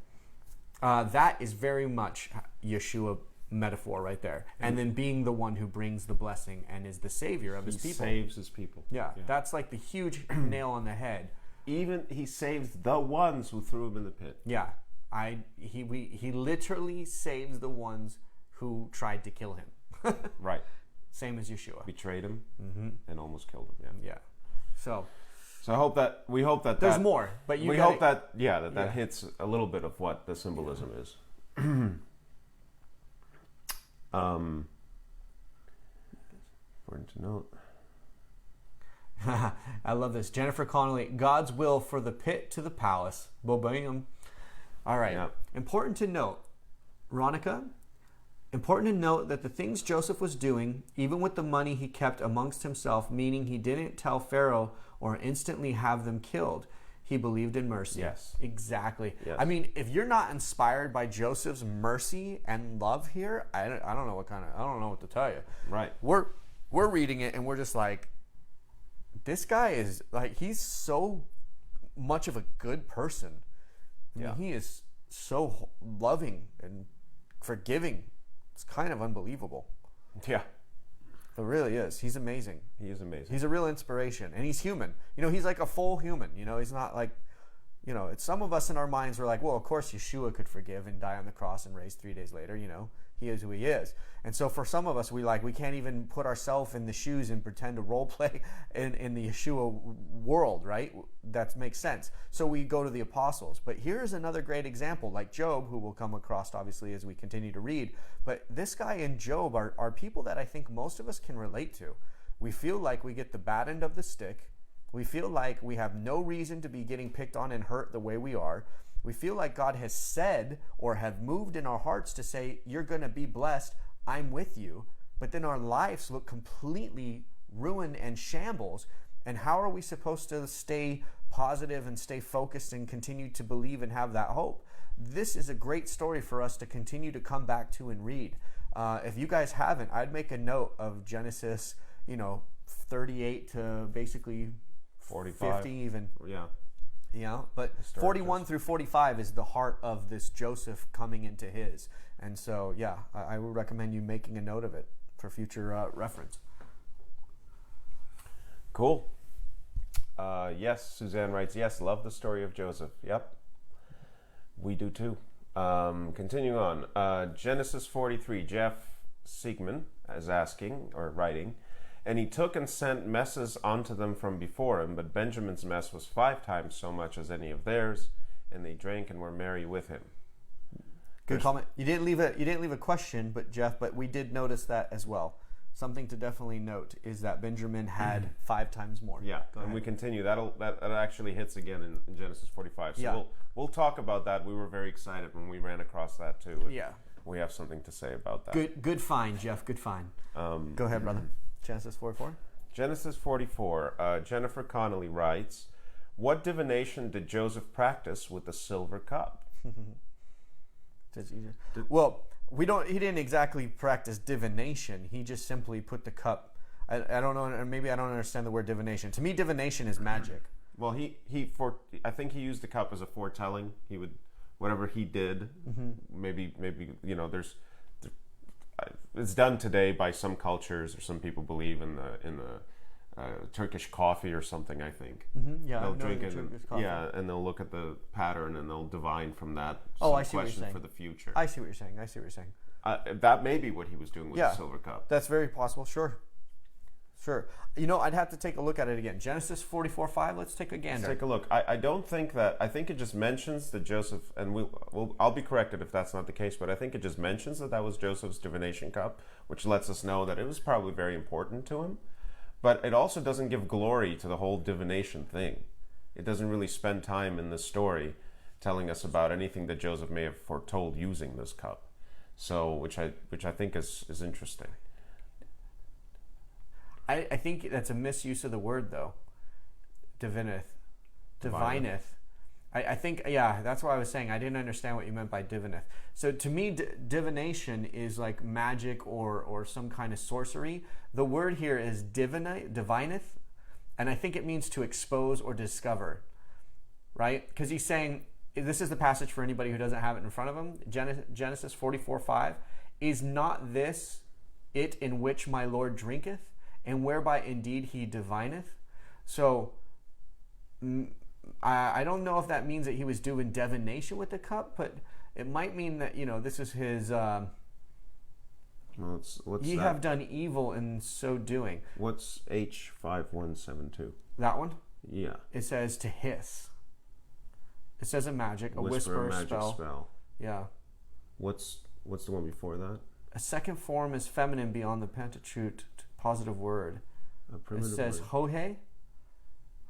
that is very much Yeshua metaphor right there. And then being the one who brings the blessing and is the savior of his people. He saves his people. Yeah, that's like the huge nail on the head. Even he saves the ones who threw him in the pit. Yeah, he literally saves the ones who tried to kill him. Right. Same as Yeshua. Betrayed him and almost killed him. Yeah. So we hope that there's more, but we hope that that hits a little bit of what the symbolism is. Important to note. I love this. Jennifer Connolly, God's will for the pit to the palace. Bo-bam. All right. Yep. Important to note, Ronica, important to note that the things Joseph was doing, even with the money he kept amongst himself, meaning he didn't tell Pharaoh or instantly have them killed. He believed in mercy. Yes. Exactly. Yes. I mean, if you're not inspired by Joseph's mercy and love here, I don't know what to tell you. Right. We're reading it and we're just like, this guy is like, he's so much of a good person. I mean, he is so loving and forgiving. It's kind of unbelievable. Yeah. It really is. He's amazing. He is amazing. He's a real inspiration. And he's human. He's like a full human. He's not like, it's some of us in our minds were like, well, of course Yeshua could forgive and die on the cross and raise 3 days later. He is who he is. And so for some of us, we can't even put ourselves in the shoes and pretend to role play in the Yeshua world, right? That makes sense. So we go to the apostles. But here's another great example, like Job, who we'll come across obviously as we continue to read. But this guy and Job are people that I think most of us can relate to. We feel like we get the bad end of the stick. We feel like we have no reason to be getting picked on and hurt the way we are. We feel like God has said or have moved in our hearts to say, you're going to be blessed, I'm with you. But then our lives look completely ruined and shambles. And how are we supposed to stay positive and stay focused and continue to believe and have that hope? This is a great story for us to continue to come back to and read. If you guys haven't, I'd make a note of Genesis, 38 to basically 45. 50 even. Yeah. But 41 through 45 is the heart of this Joseph coming into his. And so, I would recommend you making a note of it for future reference. Cool. Yes, Suzanne writes, yes, love the story of Joseph. Yep. We do too. Continuing on. Genesis 43, Jeff Siegman is asking or writing, and he took and sent messes onto them from before him, but Benjamin's mess was 5 times so much as any of theirs, and they drank and were merry with him. Good comment. You didn't leave a question, but Jeff, but we did notice that as well. Something to definitely note is that Benjamin had 5 times more. Yeah, and we continue. That actually hits again in Genesis 45. So we'll talk about that. We were very excited when we ran across that too. Yeah, we have something to say about that. Good find, Jeff. Good find. Go ahead, brother. Genesis 44. Genesis 44. Jennifer Connolly writes, "What divination did Joseph practice with the silver cup?" Well, He didn't exactly practice divination. He just simply put the cup. I don't know. Maybe I don't understand the word divination. To me, divination is magic. Well, I think he used the cup as a foretelling. He would, whatever he did, maybe it's done today by some cultures, or some people believe in the Turkish coffee or something. I think Yeah, they'll drink it. And they'll look at the pattern and they'll divine from that. I see what you're saying. For the future. I see what you're saying. That may be what he was doing with the silver cup. That's very possible. Sure. I'd have to take a look at it again. Genesis 44:5. Let's take a gander. Let's take a look. I don't think that. I think it just mentions that Joseph, and I'll be corrected if that's not the case, but I think it just mentions that was Joseph's divination cup, which lets us know that it was probably very important to him. But it also doesn't give glory to the whole divination thing. It doesn't really spend time in the story telling us about anything that Joseph may have foretold using this cup. So, which I think is interesting. I think that's a misuse of the word, though. Divineth. I think, that's why I was saying I didn't understand what you meant by divineth. So to me, divination is like magic or some kind of sorcery. The word here is divineth, and I think it means to expose or discover, right? Because he's saying, this is the passage for anybody who doesn't have it in front of them, Genesis 44:5, is not this it in which my Lord drinketh, and whereby indeed he divineth? So I don't know if that means that he was doing divination with the cup, but it might mean that, this is his... what's ye that? have done evil in so doing. What's H5172? That one? Yeah. It says to hiss. It says a magic, a whisper, whisper, magic spell. Yeah. What's the one before that? A second form is feminine beyond the Pentateuch positive word. It says hohe.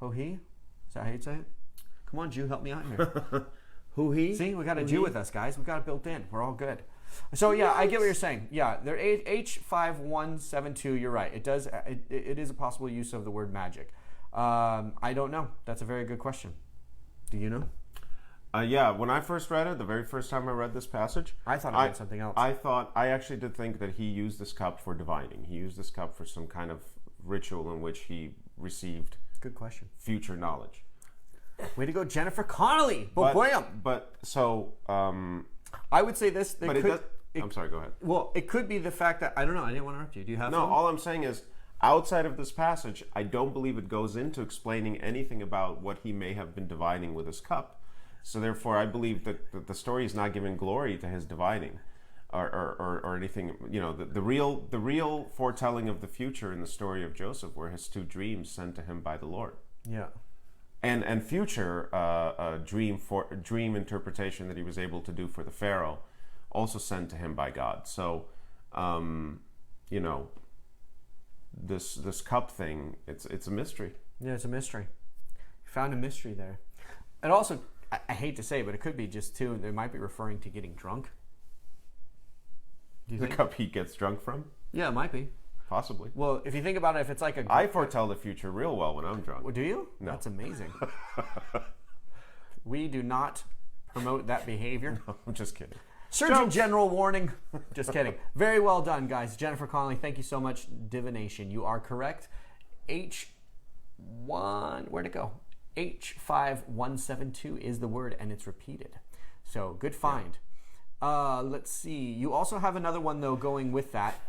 Hohe? Is that how you say it? Come on, Jew, help me out here. Hohe? See, we got a Jew with us, guys. We got it built in. We're all good. So yeah, I get what you're saying. Yeah, they're H5172. You're right. It does. It is a possible use of the word magic. I don't know. That's a very good question. Do you know? Yeah, when I first read it, the very first time I read this passage, I thought it meant something else. I actually did think that he used this cup for divining. He used this cup for some kind of ritual in which he received good question. Future knowledge. Way to go, Jennifer Connelly. But so I would say this. I'm sorry, go ahead. Well, it could be the fact that, I don't know, I didn't want to interrupt you. Do you have all I'm saying is, outside of this passage, I don't believe it goes into explaining anything about what he may have been divining with his cup. So therefore, I believe that the story is not giving glory to his divining, or anything. The real foretelling of the future in the story of Joseph were his two dreams sent to him by the Lord. Yeah. And future dream interpretation that he was able to do for the Pharaoh, also sent to him by God. So, this cup thing, it's a mystery. Yeah, it's a mystery. You found a mystery there. And also, I hate to say, but it could be just too. They might be referring to getting drunk. Do you think? The cup he gets drunk from? Yeah, it might be. Possibly. Well, if you think about it, if it's like I foretell the future real well when I'm drunk. Well, do you? No. That's amazing. We do not promote that behavior. No, I'm just kidding. Surgeon General warning. Just kidding. Very well done, guys. Jennifer Connelly, thank you so much. Divination. You are correct. Where'd it go? H5172 is the word, and it's repeated. So, good find. Yeah. Let's see. You also have another one, though, going with that.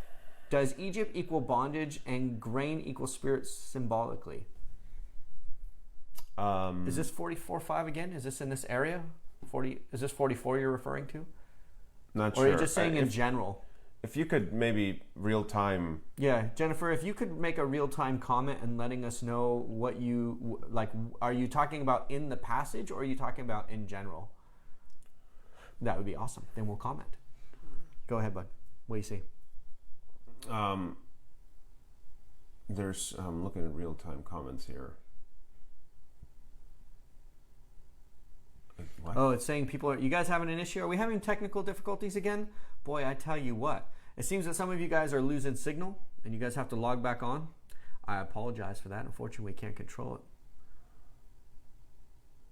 Does Egypt equal bondage and grain equal spirit symbolically? Is this 44:5 again? Is this in this area? Is this 44 you're referring to? Not sure. Or are you just saying in if, general? If you could maybe real time. Yeah, Jennifer, if you could make a real time comment and letting us know what you like. Are you talking about in the passage, or are you talking about in general? That would be awesome. Then we'll comment. Go ahead, bud. What do you see? There's looking at real time comments here. What? Oh, it's saying people are. You guys having an issue? Are we having technical difficulties again? Boy, I tell you what. It seems that some of you guys are losing signal, and you guys have to log back on. I apologize for that. Unfortunately, we can't control it.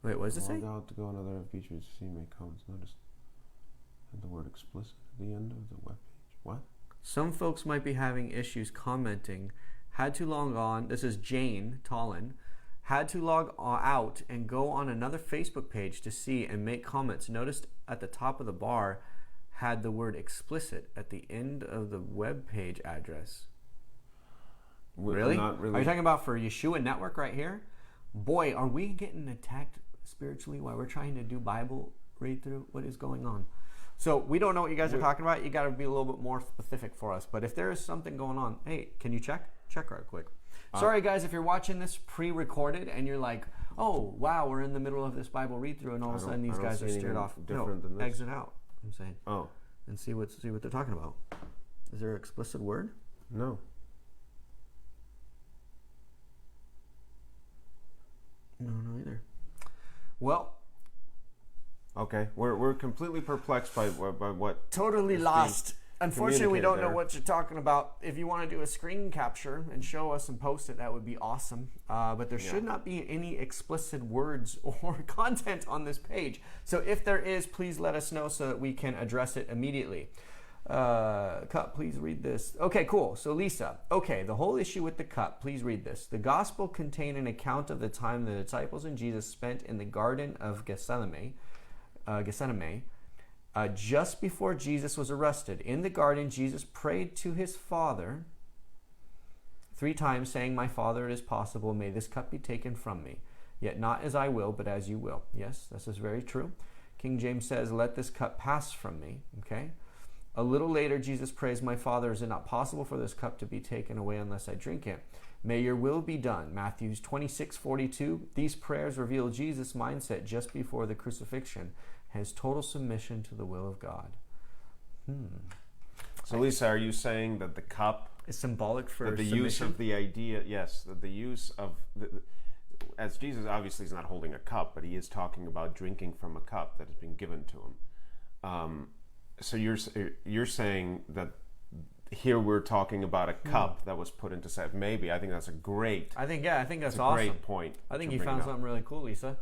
Wait, what does it say? Out to go on other features to see make comments noticed. And the word explicit at the end of the webpage. What? Some folks might be having issues commenting. Had to log on. This is Jane Tollin. Had to log out and go on another Facebook page to see and make comments. Noticed at the top of the bar had the word explicit at the end of the web page address. Really? Not really. Are you talking about for YeshuaNetwork right here? Boy, are we getting attacked spiritually while we're trying to do Bible read through? What is going on? So we don't know what you guys are talking about. You got to be a little bit more specific for us. But if there is something going on, hey, can you check? Check right quick. Sorry, guys, if you're watching this pre-recorded and you're like, oh, wow, we're in the middle of this Bible read-through and all of a sudden these guys are steered off. Different than this. Exit out, I'm saying. Oh. And see what they're talking about. Is there an explicit word? No. No either. Well. Okay, we're completely perplexed by what. Totally lost. Unfortunately, we don't know what you're talking about. If you want to do a screen capture and show us and post it, that would be awesome. But there should not be any explicit words or content on this page. So if there is, please let us know so that we can address it immediately. Cup, please read this. Okay, cool. So Lisa, okay, the whole issue with the cup, please read this. The gospel contained an account of the time the disciples and Jesus spent in the Garden of Gethsemane, just before Jesus was arrested. In the garden, Jesus prayed to his Father 3 times, saying, "My Father, it is possible, may this cup be taken from me. Yet not as I will, but as you will." Yes, this is very true. King James says, "Let this cup pass from me." Okay. A little later, Jesus prays, "My Father, is it not possible for this cup to be taken away unless I drink it? May your will be done." Matthew 26:42. These prayers reveal Jesus' mindset just before the crucifixion, his total submission to the will of God. So Lisa, are you saying that the cup is symbolic for the submission? use of the idea? Yes, that the use of as Jesus obviously is not holding a cup, but he is talking about drinking from a cup that has been given to him. So you're saying that here we're talking about a cup that was put into set. Maybe I think that's a great. I think that's a awesome. Great point. I think you found something really cool, Lisa.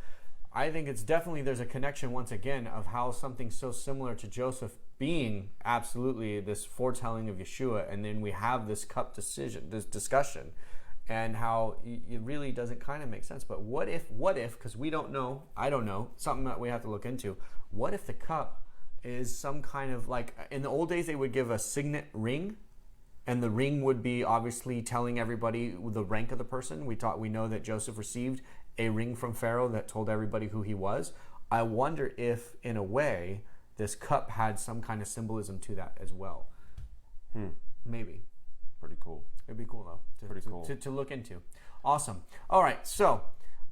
I think it's definitely there's a connection once again of how something so similar to Joseph being absolutely this foretelling of Yeshua, and then we have this cup this discussion, and how it really doesn't kind of make sense. But what if? Because we don't know, I don't know, something that we have to look into. What if the cup is some kind of like in the old days they would give a signet ring, and the ring would be obviously telling everybody the rank of the person. We know that Joseph received a ring from Pharaoh that told everybody who he was. I wonder if, in a way, this cup had some kind of symbolism to that as well. Maybe. Pretty cool. It'd be cool, though. Pretty cool. To look into. Awesome. All right, so,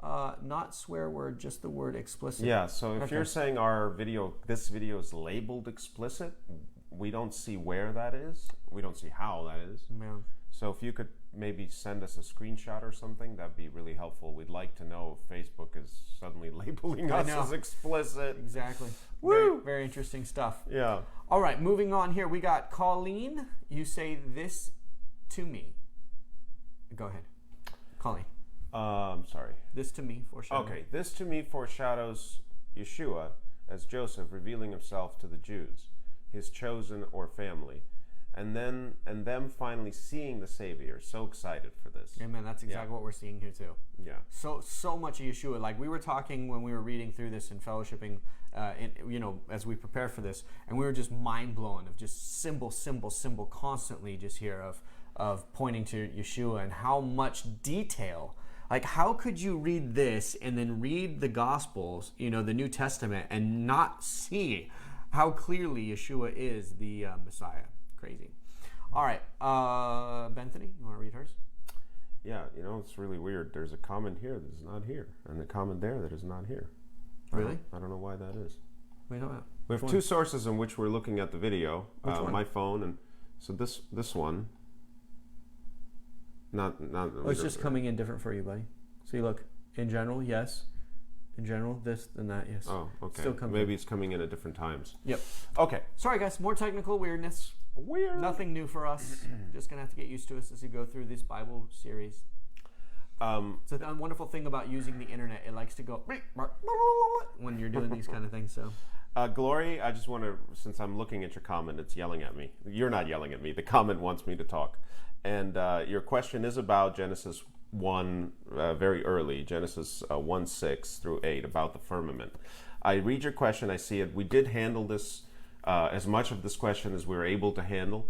not swear word, just the word explicit. Yeah, so if you're saying this video is labeled explicit, we don't see where that is. We don't see how that is. Yeah. So if you could maybe send us a screenshot or something, that'd be really helpful. We'd like to know if Facebook is suddenly labeling us as explicit. Exactly. Woo! Very, very interesting stuff. Yeah. All right, moving on here. We got Colleen. You say this to me. Go ahead. Colleen. Sorry. This to me foreshadows. Okay, this to me foreshadows Yeshua as Joseph revealing himself to the Jews, his chosen or family. And them finally seeing the Savior. So excited for this. Amen. That's exactly what we're seeing here too. Yeah. So much of Yeshua. Like we were talking when we were reading through this and fellowshipping, as we prepare for this, and we were just mind blown of just symbol constantly just here of pointing to Yeshua and how much detail. Like how could you read this and then read the Gospels, the New Testament, and not see how clearly Yeshua is the Messiah? Crazy. All right, Bethany, you want to read hers? Yeah, it's really weird. There's a comment here that is not here, and a comment there that is not here. Really? I don't know why that is. We have 2 sources in which we're looking at the video. Which one? My phone, and so this one. Not. It's just coming in different for you, buddy. See, look. In general, yes. In general, this and that, yes. Oh, okay. Still comes Maybe it's coming in at different times. Yep. Okay. Sorry, guys. More technical weirdness. Weird. Nothing new for us. Just gonna have to get used to us as we go through this Bible series. It's a wonderful thing about using the internet. It likes to go when you're doing these kind of things. So, Glory, I just want to, since I'm looking at your comment, it's yelling at me. You're not yelling at me. The comment wants me to talk. And your question is about Genesis 1, very early, Genesis 1:6 through 8, about the firmament. I read your question. I see it. We did handle this, as much of this question as we were able to handle.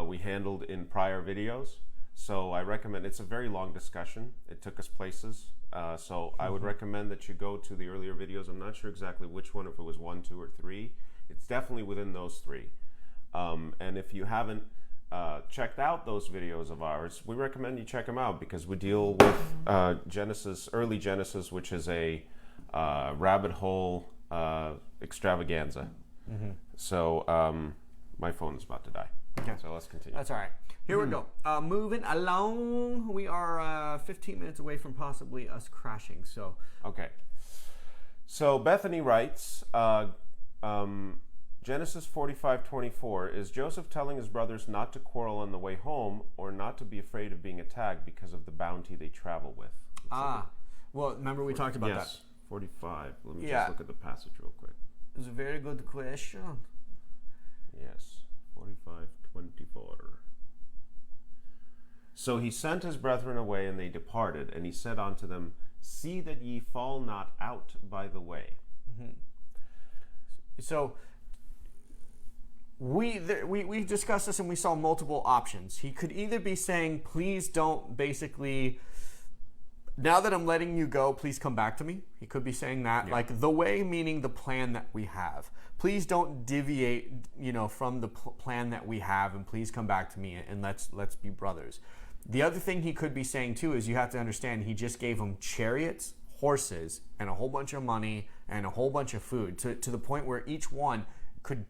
We handled in prior videos. So I recommend, it's a very long discussion. It took us places. So I would recommend that you go to the earlier videos. I'm not sure exactly which one, if it was 1, 2, or 3. It's definitely within those 3. And if you haven't checked out those videos of ours, we recommend you check them out, because we deal with Genesis, early Genesis, which is a rabbit hole extravaganza. So my phone is about to die. Okay. So let's continue. That's all right. Here we go. Moving along. We are 15 minutes away from possibly us crashing. So okay. So Bethany writes, Genesis 45:24, is Joseph telling his brothers not to quarrel on the way home, or not to be afraid of being attacked because of the bounty they travel with? Well, remember we talked about that. Yes, 45. Let me just look at the passage real quick. It's a very good question. Yes, 45:24. So he sent his brethren away, and they departed, and he said unto them, see that ye fall not out by the way. So we discussed this, and we saw multiple options. He could either be saying, please don't, basically, now that I'm letting you go, please come back to me. He could be saying that, like the way, meaning the plan that we have. Please don't deviate, from the plan that we have, and please come back to me, and let's be brothers. The other thing he could be saying too is, you have to understand, he just gave them chariots, horses, and a whole bunch of money and a whole bunch of food, to the point where each one could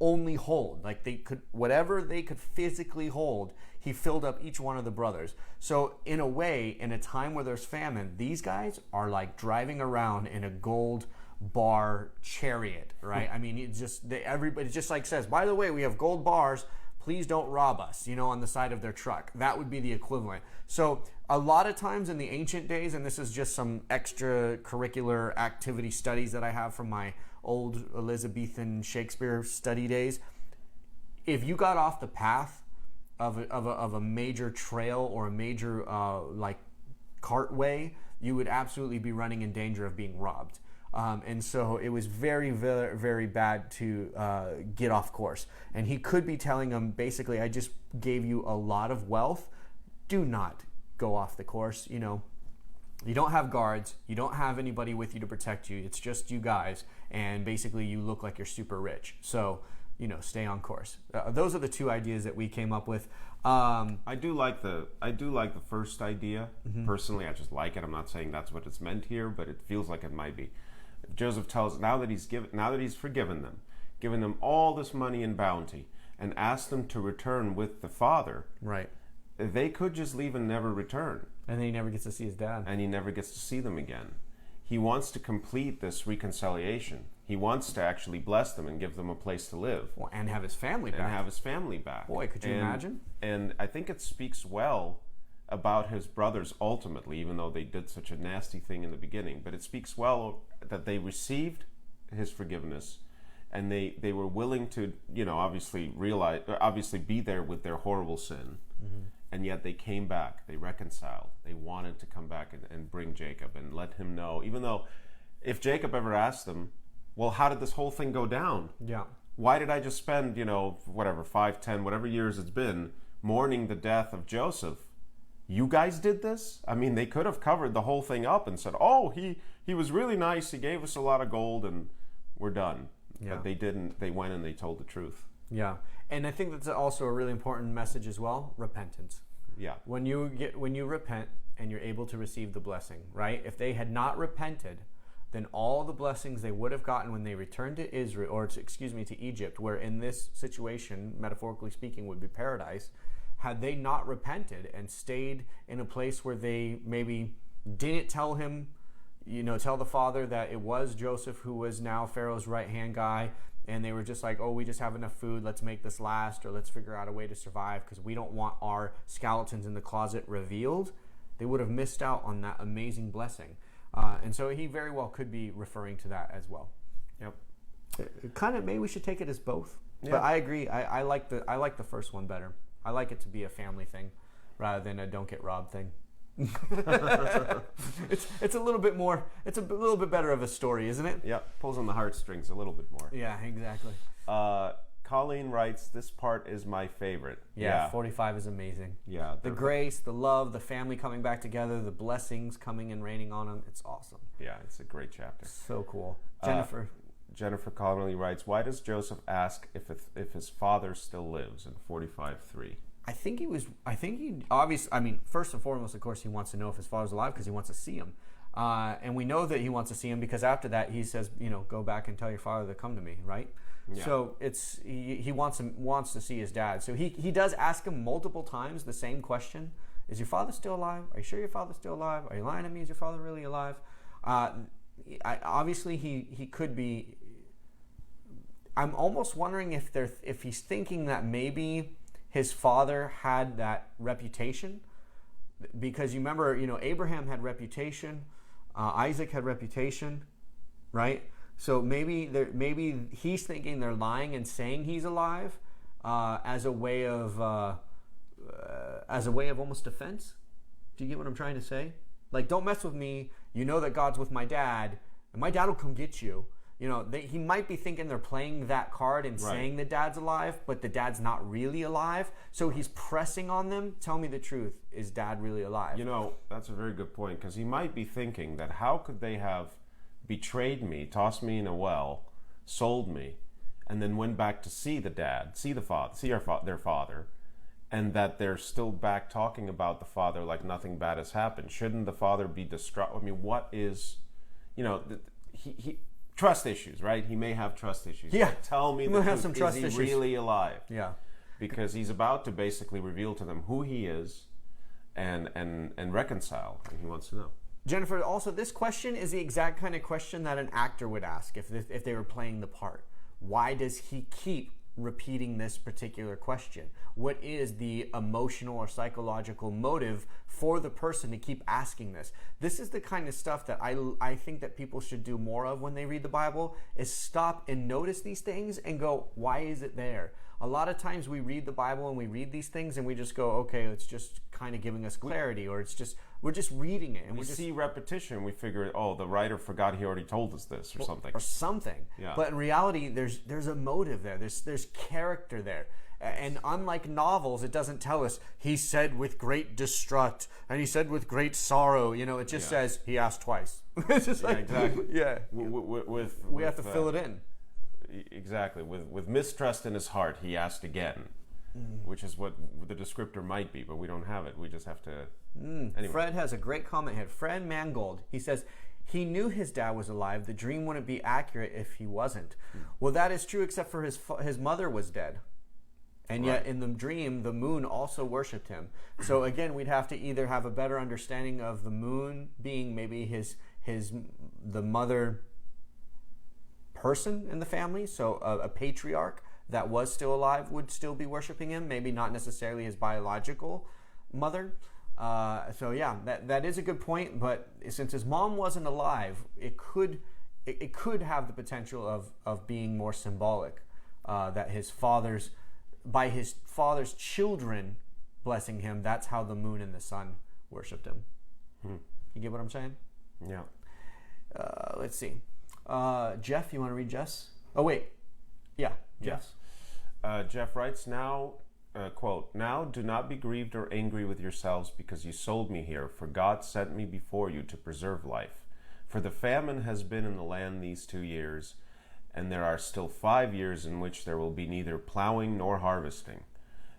only hold, like they could, whatever they could physically hold, he filled up each one of the brothers. So in a way, in a time where there's famine, these guys are like driving around in a gold bar chariot, right? I mean, it's just, everybody just like says, by the way, we have gold bars, please don't rob us, on the side of their truck. That would be the equivalent. So a lot of times in the ancient days, and this is just some extracurricular activity studies that I have from my old Elizabethan Shakespeare study days, if you got off the path of a major trail or a major like cartway, you would absolutely be running in danger of being robbed. And so it was very, very, very bad to get off course. And he could be telling them, basically, I just gave you a lot of wealth. Do not go off the course. You don't have guards. You don't have anybody with you to protect you. It's just you guys. And basically, you look like you're super rich. So, stay on course. Those are the two ideas that we came up with. I do like the first idea. Personally, I just like it. I'm not saying that's what it's meant here, but it feels like it might be. Joseph tells, now that he's forgiven them, given them all this money and bounty, and asked them to return with the father. Right. They could just leave and never return. And then he never gets to see his dad. And he never gets to see them again. He wants to complete this reconciliation. He wants to actually bless them and give them a place to live. Well, and have his family back. Boy, could you imagine? And I think it speaks well about his brothers ultimately, even though they did such a nasty thing in the beginning. But it speaks well that they received his forgiveness, and they were willing to, obviously be there with their horrible sin. And yet they came back, they reconciled, they wanted to come back and bring Jacob and let him know, even though if Jacob ever asked them, well, how did this whole thing go down? Yeah. Why did I just spend, 5, 10, whatever years it's been, mourning the death of Joseph? You guys did this? I mean, they could have covered the whole thing up and said, oh, he was really nice, he gave us a lot of gold, and we're done. Yeah. But they didn't. They went and they told the truth. Yeah. And I think that's also a really important message as well, repentance. Yeah. When you repent and you're able to receive the blessing, right? If they had not repented, then all the blessings they would have gotten when they returned to Israel, or to Egypt, where in this situation, metaphorically speaking, would be paradise, had they not repented and stayed in a place where they maybe didn't tell him, tell the father that it was Joseph who was now Pharaoh's right-hand guy, and they were just like, oh, we just have enough food, let's make this last, or let's figure out a way to survive because we don't want our skeletons in the closet revealed, they would have missed out on that amazing blessing. And so he very well could be referring to that as well. Yep. Kind of, maybe we should take it as both. Yeah. But I agree. I like the first one better. I like it to be a family thing rather than a don't get robbed thing. It's a little bit more. It's a little bit better of a story, isn't it? Yeah, pulls on the heartstrings a little bit more. Yeah, exactly. Colleen writes, "This part is my favorite." Yeah, 45 is amazing. Yeah, the grace, the love, the family coming back together, the blessings coming and raining on them. It's awesome. Yeah, it's a great chapter. So cool. Jennifer Connolly writes, "Why does Joseph ask if his father still lives?" In 45:3. I think he obviously, I mean, first and foremost, of course, he wants to know if his father's alive because he wants to see him. And we know that he wants to see him because after that he says, go back and tell your father to come to me, right? Yeah. So he wants to see his dad. So he does ask him multiple times the same question: is your father still alive? Are you sure your father's still alive? Are you lying to me? Is your father really alive? Obviously he could be. I'm almost wondering if he's thinking that maybe his father had that reputation, because you remember, Abraham had reputation, Isaac had reputation, right? So maybe he's thinking they're lying and saying he's alive as a way of almost defense. Do you get what I'm trying to say? Like, don't mess with me. You know that God's with my dad, and my dad will come get you. He might be thinking they're playing that card and saying the dad's alive, but the dad's not really alive. So he's pressing on them. Tell me the truth. Is dad really alive? That's a very good point, because he might be thinking that how could they have betrayed me, tossed me in a well, sold me, and then went back to see the dad, see their father, and that they're still back talking about the father like nothing bad has happened. Shouldn't the father be distraught? I mean, what is, he trust issues, right? He may have trust issues. Yeah. Like, tell me the truth. Is he issues. really alive? Yeah. Because he's about to basically reveal to them who he is and reconcile, and he wants to know. Jennifer, also, this question is the exact kind of question that an actor would ask if they were playing the part. Why does he keep repeating this particular question? What is the emotional or psychological motive for the person to keep asking this? This is the kind of stuff that I think that people should do more of when they read the Bible, is stop and notice these things and go, why is it there? A lot of times we read the Bible and we read these things and we just go, okay, it's just kind of giving us clarity, or we're just reading it. And we see repetition. We figure, the writer forgot he already told us this, or something. Or something. Yeah. But in reality, there's a motive there. There's character there. And unlike novels, it doesn't tell us he said with great distraught and he said with great sorrow. It just says he asked twice. It's just exactly. Yeah. We have to fill it in. Exactly. With mistrust in his heart, he asked again, which is what the descriptor might be, but we don't have it. We just have to. Anyway. Fred has a great comment here. Fred Mangold. He says, he knew his dad was alive. The dream wouldn't be accurate if he wasn't. Well, that is true, except for his mother was dead. And yet in the dream, the moon also worshipped him. So again, we'd have to either have a better understanding of the moon being maybe the mother person in the family, so a patriarch that was still alive would still be worshiping him, maybe not necessarily his biological mother. So yeah, that is a good point, but since his mom wasn't alive, it could have the potential of being more symbolic, that by his father's children blessing him, that's how the moon and the sun worshipped him. You get what I'm saying? Yeah. Let's see. Jeff, you want to read Jeff's? Oh, wait. Yeah, Jeff's. Jeff writes, now, quote, "Now do not be grieved or angry with yourselves because you sold me here, for God sent me before you to preserve life. For the famine has been in the land these 2 years, and there are still 5 years in which there will be neither plowing nor harvesting.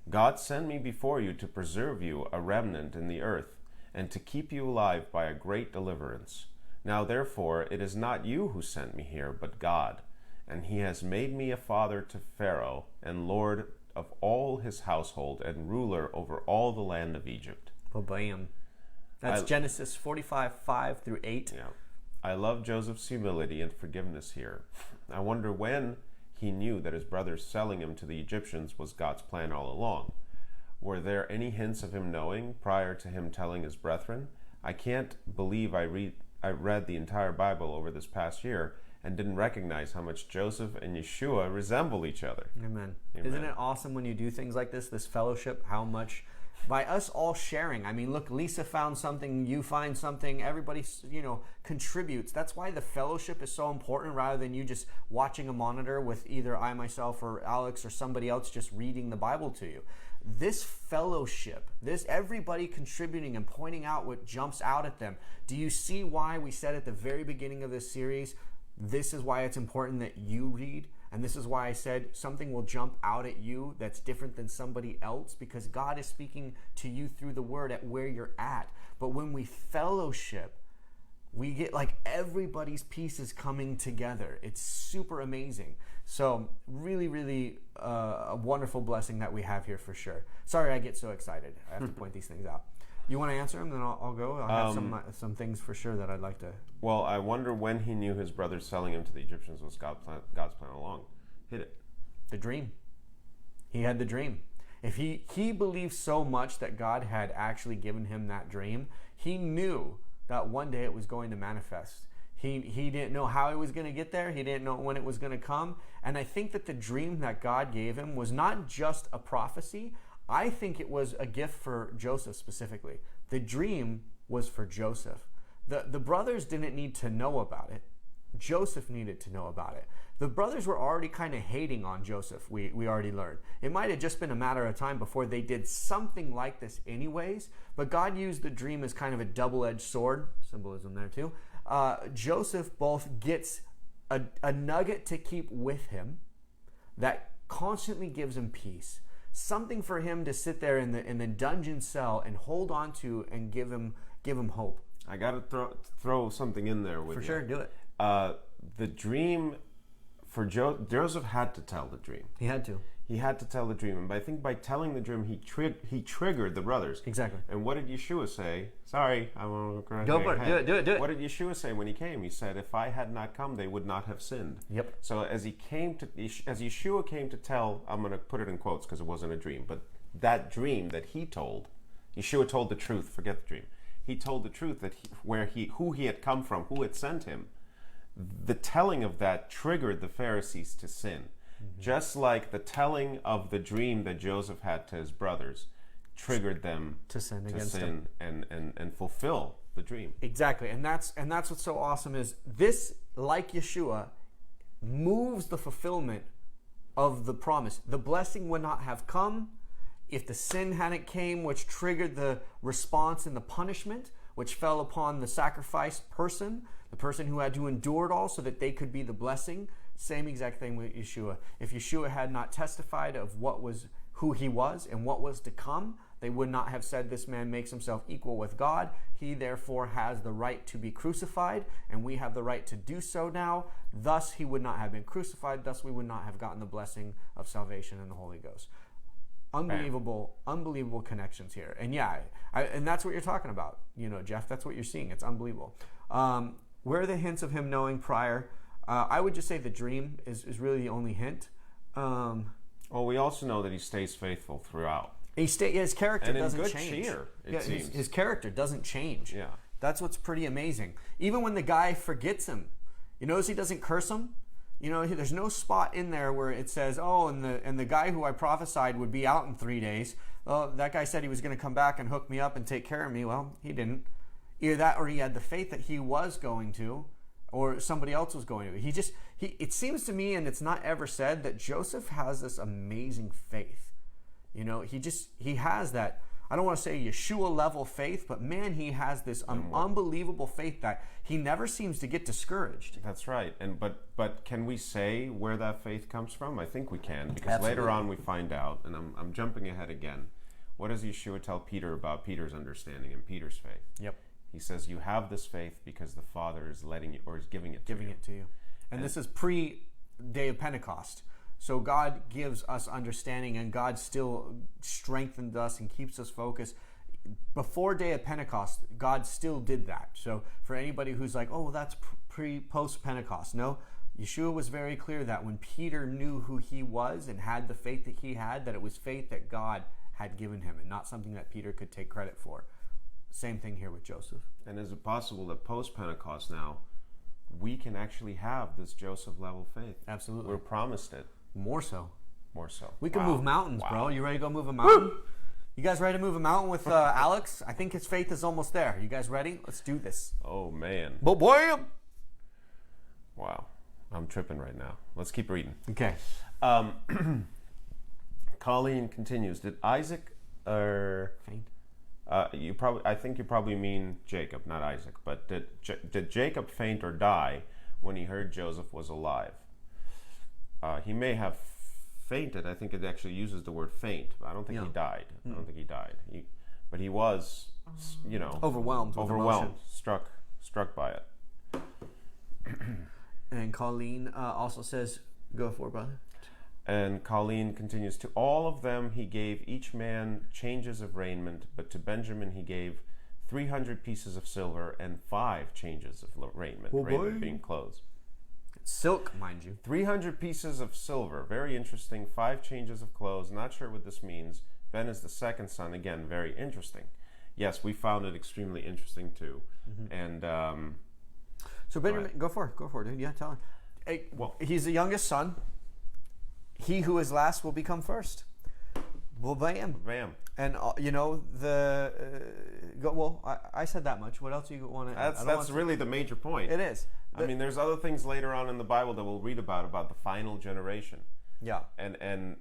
God sent me before you to preserve you a remnant in the earth, and to keep you alive by a great deliverance. Now therefore it is not you who sent me here, but God, and he has made me a father to Pharaoh, and Lord of all his household, and ruler over all the land of Egypt." Well, bam. That's Genesis 45:5-8. Yeah. I love Joseph's humility and forgiveness here. I wonder when he knew that his brothers selling him to the Egyptians was God's plan all along. Were there any hints of him knowing prior to him telling his brethren? I can't believe I read the entire Bible over this past year and didn't recognize how much Joseph and Yeshua resemble each other. Amen. Amen. Isn't it awesome when you do things like this fellowship, how much by us all sharing? I mean, look, Lisa found something, you find something, everybody, contributes. That's why the fellowship is so important, rather than you just watching a monitor with either I, myself, or Alex, or somebody else just reading the Bible to you. This fellowship, this everybody contributing and pointing out what jumps out at them. Do you see why we said at the very beginning of this series, this is why it's important that you read? And this is why I said something will jump out at you that's different than somebody else, because God is speaking to you through the word at where you're at. But when we fellowship, we get like everybody's pieces coming together. It's super amazing. So really, really a wonderful blessing that we have here for sure. Sorry, I get so excited. I have to point these things out. You want to answer them? Then I'll go. I'll have some things for sure that I'd like to. Well, I wonder when he knew his brothers selling him to the Egyptians was God's plan along. Hit it. The dream. He had the dream. If he believed so much that God had actually given him that dream, he knew that one day it was going to manifest. He didn't know how it was going to get there. He didn't know when it was going to come. And I think that the dream that God gave him was not just a prophecy. I think it was a gift for Joseph specifically. The dream was for Joseph. The brothers didn't need to know about it. Joseph needed to know about it. The brothers were already kind of hating on Joseph, we already learned. It might have just been a matter of time before they did something like this anyways, but God used the dream as kind of a double-edged sword, symbolism there too. Joseph both gets a nugget to keep with him that constantly gives him peace, something for him to sit there in the dungeon cell and hold on to and give him hope. I got to throw something in there with you. For sure, do it. The dream for Joseph had to tell the dream. He had to. He had to tell the dream, and I think by telling the dream, he triggered the brothers. Exactly. And what did Yeshua say? Sorry, I won't. Go for it. Do it. What did Yeshua say when he came? He said, "If I had not come, they would not have sinned." Yep. So as Yeshua came to tell, I'm going to put it in quotes because it wasn't a dream, but that dream that he told, Yeshua told the truth. Forget the dream. He told the truth that who he had come from, who had sent him. The telling of that triggered the Pharisees to sin. Mm-hmm. Just like the telling of the dream that Joseph had to his brothers triggered them to sin against him and fulfill the dream. Exactly. And that's what's so awesome is this, like Yeshua, moves the fulfillment of the promise. The blessing would not have come if the sin hadn't came, which triggered the response and the punishment, which fell upon the sacrificed person, the person who had to endure it all so that they could be the blessing. Same exact thing with Yeshua. If Yeshua had not testified of who he was and what was to come, they would not have said this man makes himself equal with God. He therefore has the right to be crucified, and we have the right to do so now. Thus, he would not have been crucified. Thus, we would not have gotten the blessing of salvation and the Holy Ghost. Unbelievable connections here. And yeah, and that's what you're talking about. Jeff, that's what you're seeing. It's unbelievable. Where are the hints of him knowing prior? I would just say the dream is really the only hint. Well, we also know that he stays faithful throughout. His character doesn't change. And in good cheer, it seems. His character doesn't change. Yeah. That's what's pretty amazing. Even when the guy forgets him, you notice he doesn't curse him? There's no spot in there where it says, and the guy who I prophesied would be out in 3 days. Well, that guy said he was going to come back and hook me up and take care of me. Well, he didn't. Either that or he had the faith that he was going to, or somebody else was going to. It seems to me, and it's not ever said, that Joseph has this amazing faith. He has that, I don't want to say Yeshua level faith, but man, he has this unbelievable faith that he never seems to get discouraged. That's right. But can we say where that faith comes from? I think we can, because Absolutely. Later on we find out, and I'm jumping ahead again. What does Yeshua tell Peter about Peter's understanding and Peter's faith? Yep. He says, you have this faith because the Father is letting you, or is giving it to you. And this is pre-day of Pentecost. So God gives us understanding, and God still strengthens us and keeps us focused. Before day of Pentecost, God still did that. So for anybody who's like, oh, that's post-Pentecost. No, Yeshua was very clear that when Peter knew who he was and had the faith that he had, that it was faith that God had given him, and not something that Peter could take credit for. Same thing here with Joseph. And is it possible that post-Pentecost now, we can actually have this Joseph-level faith? Absolutely. We're promised it. More so. More so. We can move mountains, Wow. bro. You ready to go move a mountain? You guys ready to move a mountain with Alex? I think his faith is almost there. You guys ready? Let's do this. Oh, man. Bam! Wow. I'm tripping right now. Let's keep reading. Okay. Colleen continues. Did Isaac Faint. I think you probably mean Jacob, not Isaac. But did Jacob faint or die when he heard Joseph was alive? He may have fainted. I think it actually uses the word faint. But I don't think he died. I don't think he died. But he was, Overwhelmed. With emotion. struck by it. And Colleen also says, "Go for it, brother." And Colleen continues, to all of them he gave each man changes of raiment, but to Benjamin he gave 300 pieces of silver and 5 changes of raiment, raiment being clothes. Silk, mind you. 300 pieces of silver, very interesting. 5 changes of clothes, not sure what this means. Ben is the second son, again, very interesting. Yes, we found it extremely interesting too. Mm-hmm. And so Benjamin, go for it, dude. Yeah, tell him. Hey, well, he's the youngest son. He who is last will become first. Well, bam. Bam. And, I said that much. What else do you want to add? That's really the major point. It is. I mean, there's other things later on in the Bible that we'll read about the final generation. Yeah. And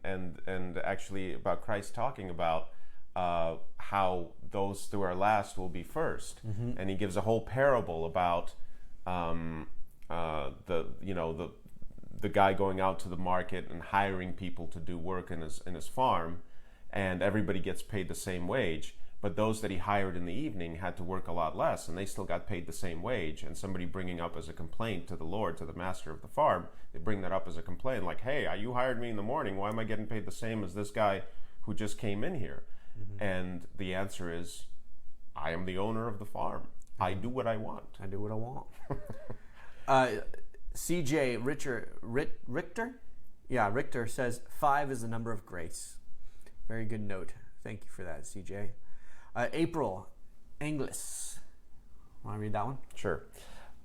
actually about Christ talking about how those who are last will be first. Mm-hmm. And he gives a whole parable about the guy going out to the market and hiring people to do work in his farm, and everybody gets paid the same wage, but those that he hired in the evening had to work a lot less, and they still got paid the same wage. And somebody bringing up as a complaint to the Lord, to the master of the farm, they bring that up as a complaint, like, hey, you hired me in the morning, why am I getting paid the same as this guy who just came in here? Mm-hmm. And the answer is, I am the owner of the farm. Mm-hmm. I do what I want. I do what I want. CJ Richter? Yeah, Richter says 5 is the number of grace. Very good note. Thank you for that, CJ. April Inglis. Want to read that one? Sure.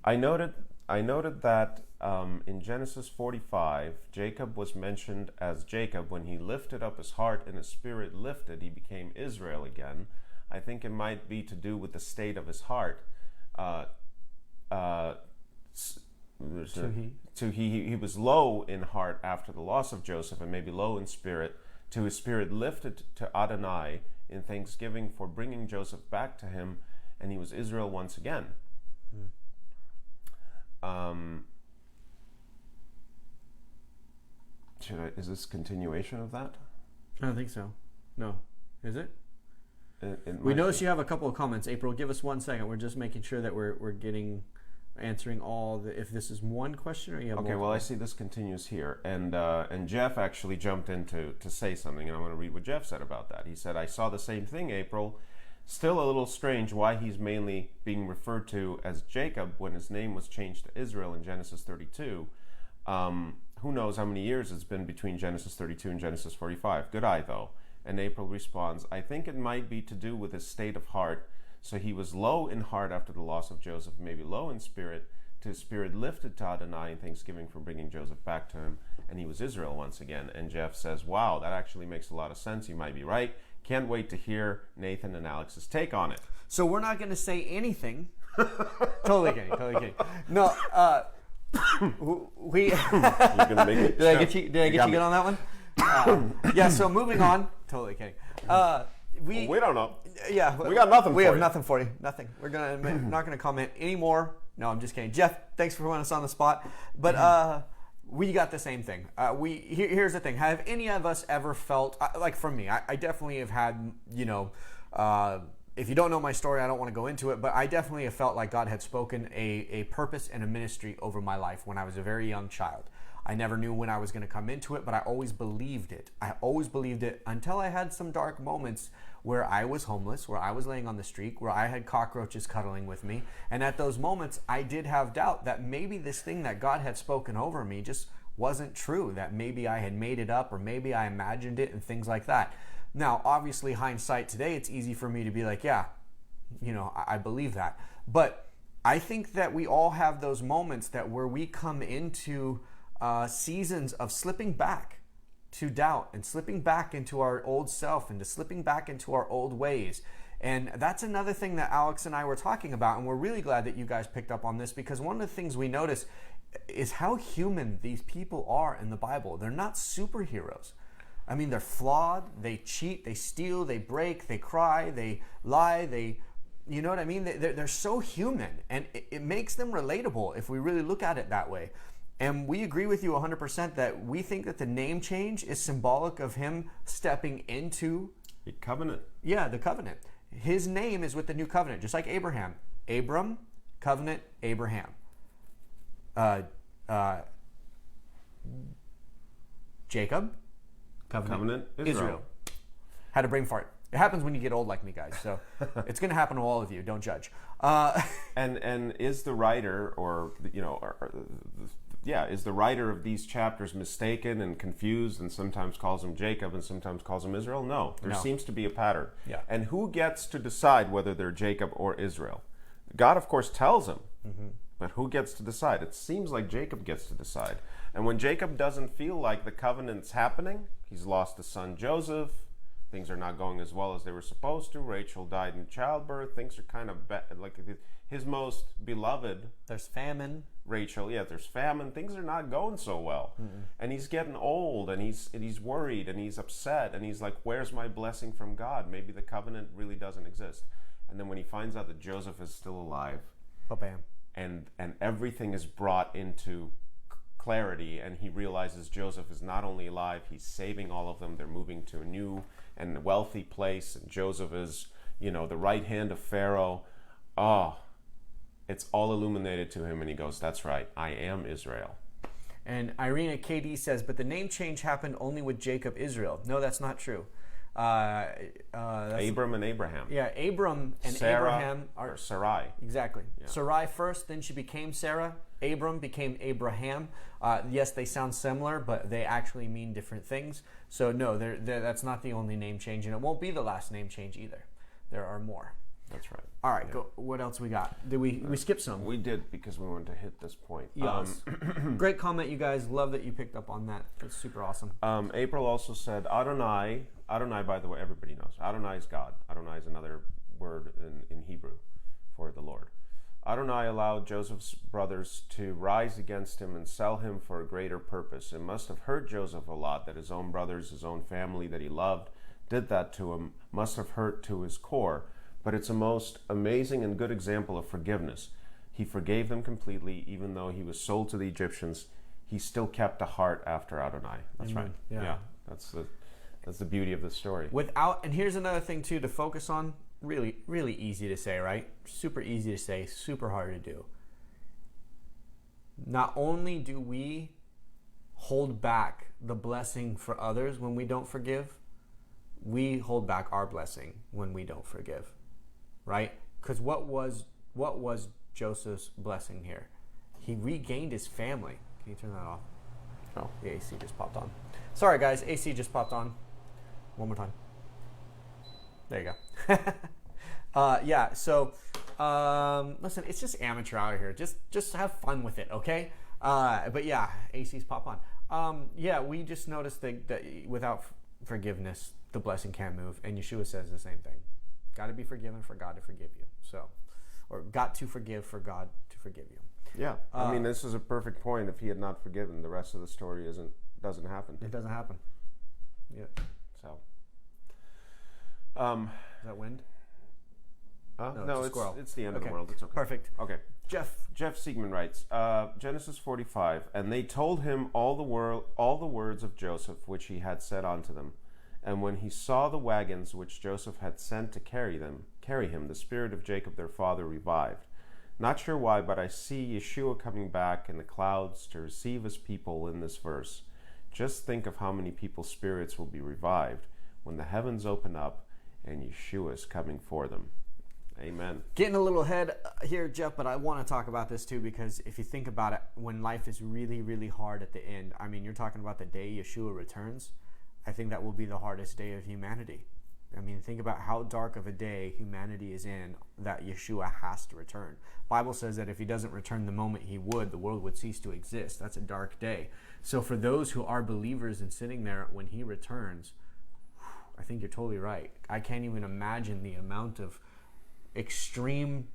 I noted that in Genesis 45, Jacob was mentioned as Jacob when he lifted up his heart and his spirit lifted, he became Israel again. I think it might be to do with the state of his heart. He was low in heart after the loss of Joseph, and maybe low in spirit, to his spirit lifted to Adonai in thanksgiving for bringing Joseph back to him, and he was Israel once again. Is this continuation of that? I don't think so. No. Is it? We notice you have a couple of comments. April, give us 1 second. We're just making sure that we're answering all the, if this is one question or you have okay, multiple. Well, I see this continues here, and Jeff actually jumped in to say something, and I want to read what Jeff said about that. He said, I saw the same thing, April. Still a little strange why he's mainly being referred to as Jacob when his name was changed to Israel in Genesis 32. Who knows how many years it's been between Genesis 32 and Genesis 45. Good eye, though. And April responds, I think it might be to do with his state of heart. So he was low in heart after the loss of Joseph, maybe low in spirit, to his spirit lifted to Adonai in thanksgiving for bringing Joseph back to him, and he was Israel once again. And Jeff says, wow, that actually makes a lot of sense. You might be right. Can't wait to hear Nathan and Alex's take on it. So we're not going to say anything. Totally kidding. No, we... You're gonna make it. Did I get you good on that one? Yeah, so moving on. Totally kidding. We don't know. Yeah, we got nothing. We have nothing for you. Nothing. We're not gonna comment anymore. No, I'm just kidding. Jeff, thanks for putting us on the spot. But we got the same thing. Here's the thing. Have any of us ever felt like, for me? I definitely have had. If you don't know my story, I don't want to go into it. But I definitely have felt like God had spoken a purpose and a ministry over my life when I was a very young child. I never knew when I was going to come into it, but I always believed it. I always believed it until I had some dark moments where I was homeless, where I was laying on the street, where I had cockroaches cuddling with me. And at those moments, I did have doubt that maybe this thing that God had spoken over me just wasn't true, that maybe I had made it up or maybe I imagined it and things like that. Now, obviously, hindsight today, it's easy for me to be like, yeah, I believe that. But I think that we all have those moments that where we come into seasons of slipping back to doubt and slipping back into our old self and to slipping back into our old ways. And that's another thing that Alex and I were talking about, and we're really glad that you guys picked up on this, because one of the things we notice is how human these people are in the Bible. They're not superheroes. I mean, they're flawed, they cheat, they steal, they break, they cry, they lie, you know what I mean? They're so human, and it makes them relatable if we really look at it that way. And we agree with you 100% that we think that the name change is symbolic of him stepping into the covenant. Yeah, the covenant. His name is with the new covenant, just like Abraham. Abram, covenant, Abraham. Jacob, covenant Israel. Had a brain fart. It happens when you get old like me, guys. So it's going to happen to all of you. Don't judge. And is the writer, is the writer of these chapters mistaken and confused and sometimes calls him Jacob and sometimes calls him Israel? No. There seems to be a pattern. Yeah. And who gets to decide whether they're Jacob or Israel? God, of course, tells him. Mm-hmm. But who gets to decide? It seems like Jacob gets to decide. And when Jacob doesn't feel like the covenant's happening, he's lost his son Joseph. Things are not going as well as they were supposed to. Rachel died in childbirth. Things are kind of like his most beloved. There's famine. Rachel, there's famine. Things are not going so well. Mm-hmm. And he's getting old, and he's worried, and he's upset, and he's like, where's my blessing from God? Maybe the covenant really doesn't exist. And then when he finds out that Joseph is still alive, bam, and everything is brought into clarity, and he realizes Joseph is not only alive, he's saving all of them. They're moving to a new and wealthy place, and Joseph is, the right hand of Pharaoh. It's all illuminated to him, and he goes, that's right, I am Israel. And Irina KD says, but the name change happened only with Jacob Israel. No, that's not true. Abram and Abraham. Yeah, Abram and Sarah, Abraham are Sarai. Exactly. Yeah. Sarai first, then she became Sarah. Abram became Abraham. Yes, they sound similar, but they actually mean different things. So no, that's not the only name change, and it won't be the last name change either. There are more. That's right. All right, go. What else we got? Did we skip some? We did, because we wanted to hit this point. Yes. Great comment, you guys. Love that you picked up on that. It's super awesome. April also said, Adonai, by the way, everybody knows. Adonai is God. Adonai is another word in Hebrew for the Lord. Adonai allowed Joseph's brothers to rise against him and sell him for a greater purpose. It must have hurt Joseph a lot that his own brothers, his own family that he loved, did that to him. Must have hurt to his core. But it's a most amazing and good example of forgiveness. He forgave them completely, even though he was sold to the Egyptians. He still kept a heart after Adonai. That's right. Yeah. That's the beauty of the story. And here's another thing too to focus on. Really, really easy to say, right? Super easy to say, super hard to do. Not only do we hold back the blessing for others when we don't forgive, we hold back our blessing when we don't forgive. Right? Because what was Joseph's blessing here? He regained his family. Can you turn that off? Oh, the AC just popped on. Sorry, guys. AC just popped on. One more time. There you go. So listen, it's just amateur out here. Just have fun with it, okay? But yeah, AC's pop on. We just noticed that without forgiveness, the blessing can't move. And Yeshua says the same thing. Got to be forgiven for God to forgive you. Or got to forgive for God to forgive you. Yeah, I mean, this is a perfect point. If he had not forgiven, the rest of the story doesn't happen. It doesn't happen. Yeah. So. Is that wind? No, it's the end of the world. It's okay. Perfect. Okay. Jeff Siegman writes, Genesis 45, and they told him all the words of Joseph which he had said unto them. And when he saw the wagons which Joseph had sent to carry him, the spirit of Jacob their father revived. Not sure why, but I see Yeshua coming back in the clouds to receive his people in this verse. Just think of how many people's spirits will be revived when the heavens open up and Yeshua is coming for them. Amen. Getting a little ahead here, Jeff, but I want to talk about this too, because if you think about it, when life is really, really hard at the end, I mean, you're talking about the day Yeshua returns. I think that will be the hardest day of humanity. I mean, think about how dark of a day humanity is in, that Yeshua has to return. Bible says that if he doesn't return the moment he would, the world would cease to exist. That's a dark day. So for those who are believers and sitting there when he returns, I think you're totally right. I can't even imagine the amount of extreme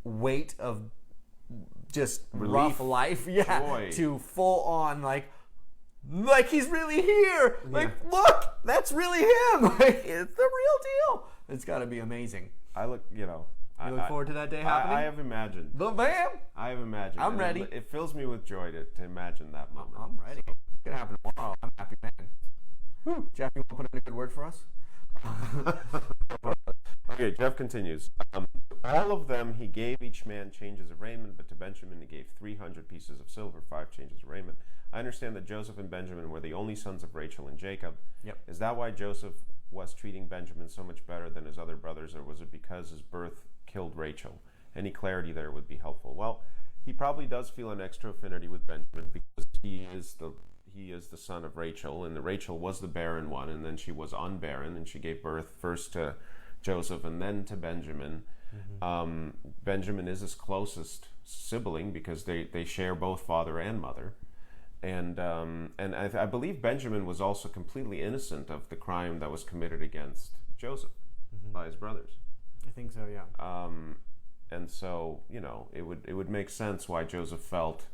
weight of just relief, rough life, joy, to full on like he's really here. Like, look, that's really him. Like, it's the real deal. It's got to be amazing. I look, You look forward to that day happening? I have imagined. The man. I have imagined. I'm ready. It fills me with joy to imagine that moment. I'm ready. It's going to happen tomorrow. I'm a happy man. Whew. Jeff, you want to put in a good word for us? Okay, Jeff continues. All of them he gave each man changes of raiment, but to Benjamin he gave 300 pieces of silver, 5 changes of raiment. I understand that Joseph and Benjamin were the only sons of Rachel and Jacob. Yep. Is that why Joseph was treating Benjamin so much better than his other brothers, or was it because his birth killed Rachel? Any clarity there would be helpful. Well, he probably does feel an extra affinity with Benjamin because he is the son of Rachel, and Rachel was the barren one, and then she was unbarren, and she gave birth first to Joseph and then to Benjamin. Mm-hmm. Benjamin is his closest sibling because they share both father and mother. And I believe Benjamin was also completely innocent of the crime that was committed against Joseph by his brothers. I think so, yeah. And so, it would make sense why Joseph felt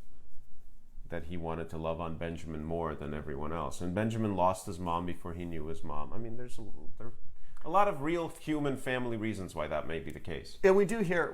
that he wanted to love on Benjamin more than everyone else. And Benjamin lost his mom before he knew his mom. I mean, there are a lot of real human family reasons why that may be the case. And we do hear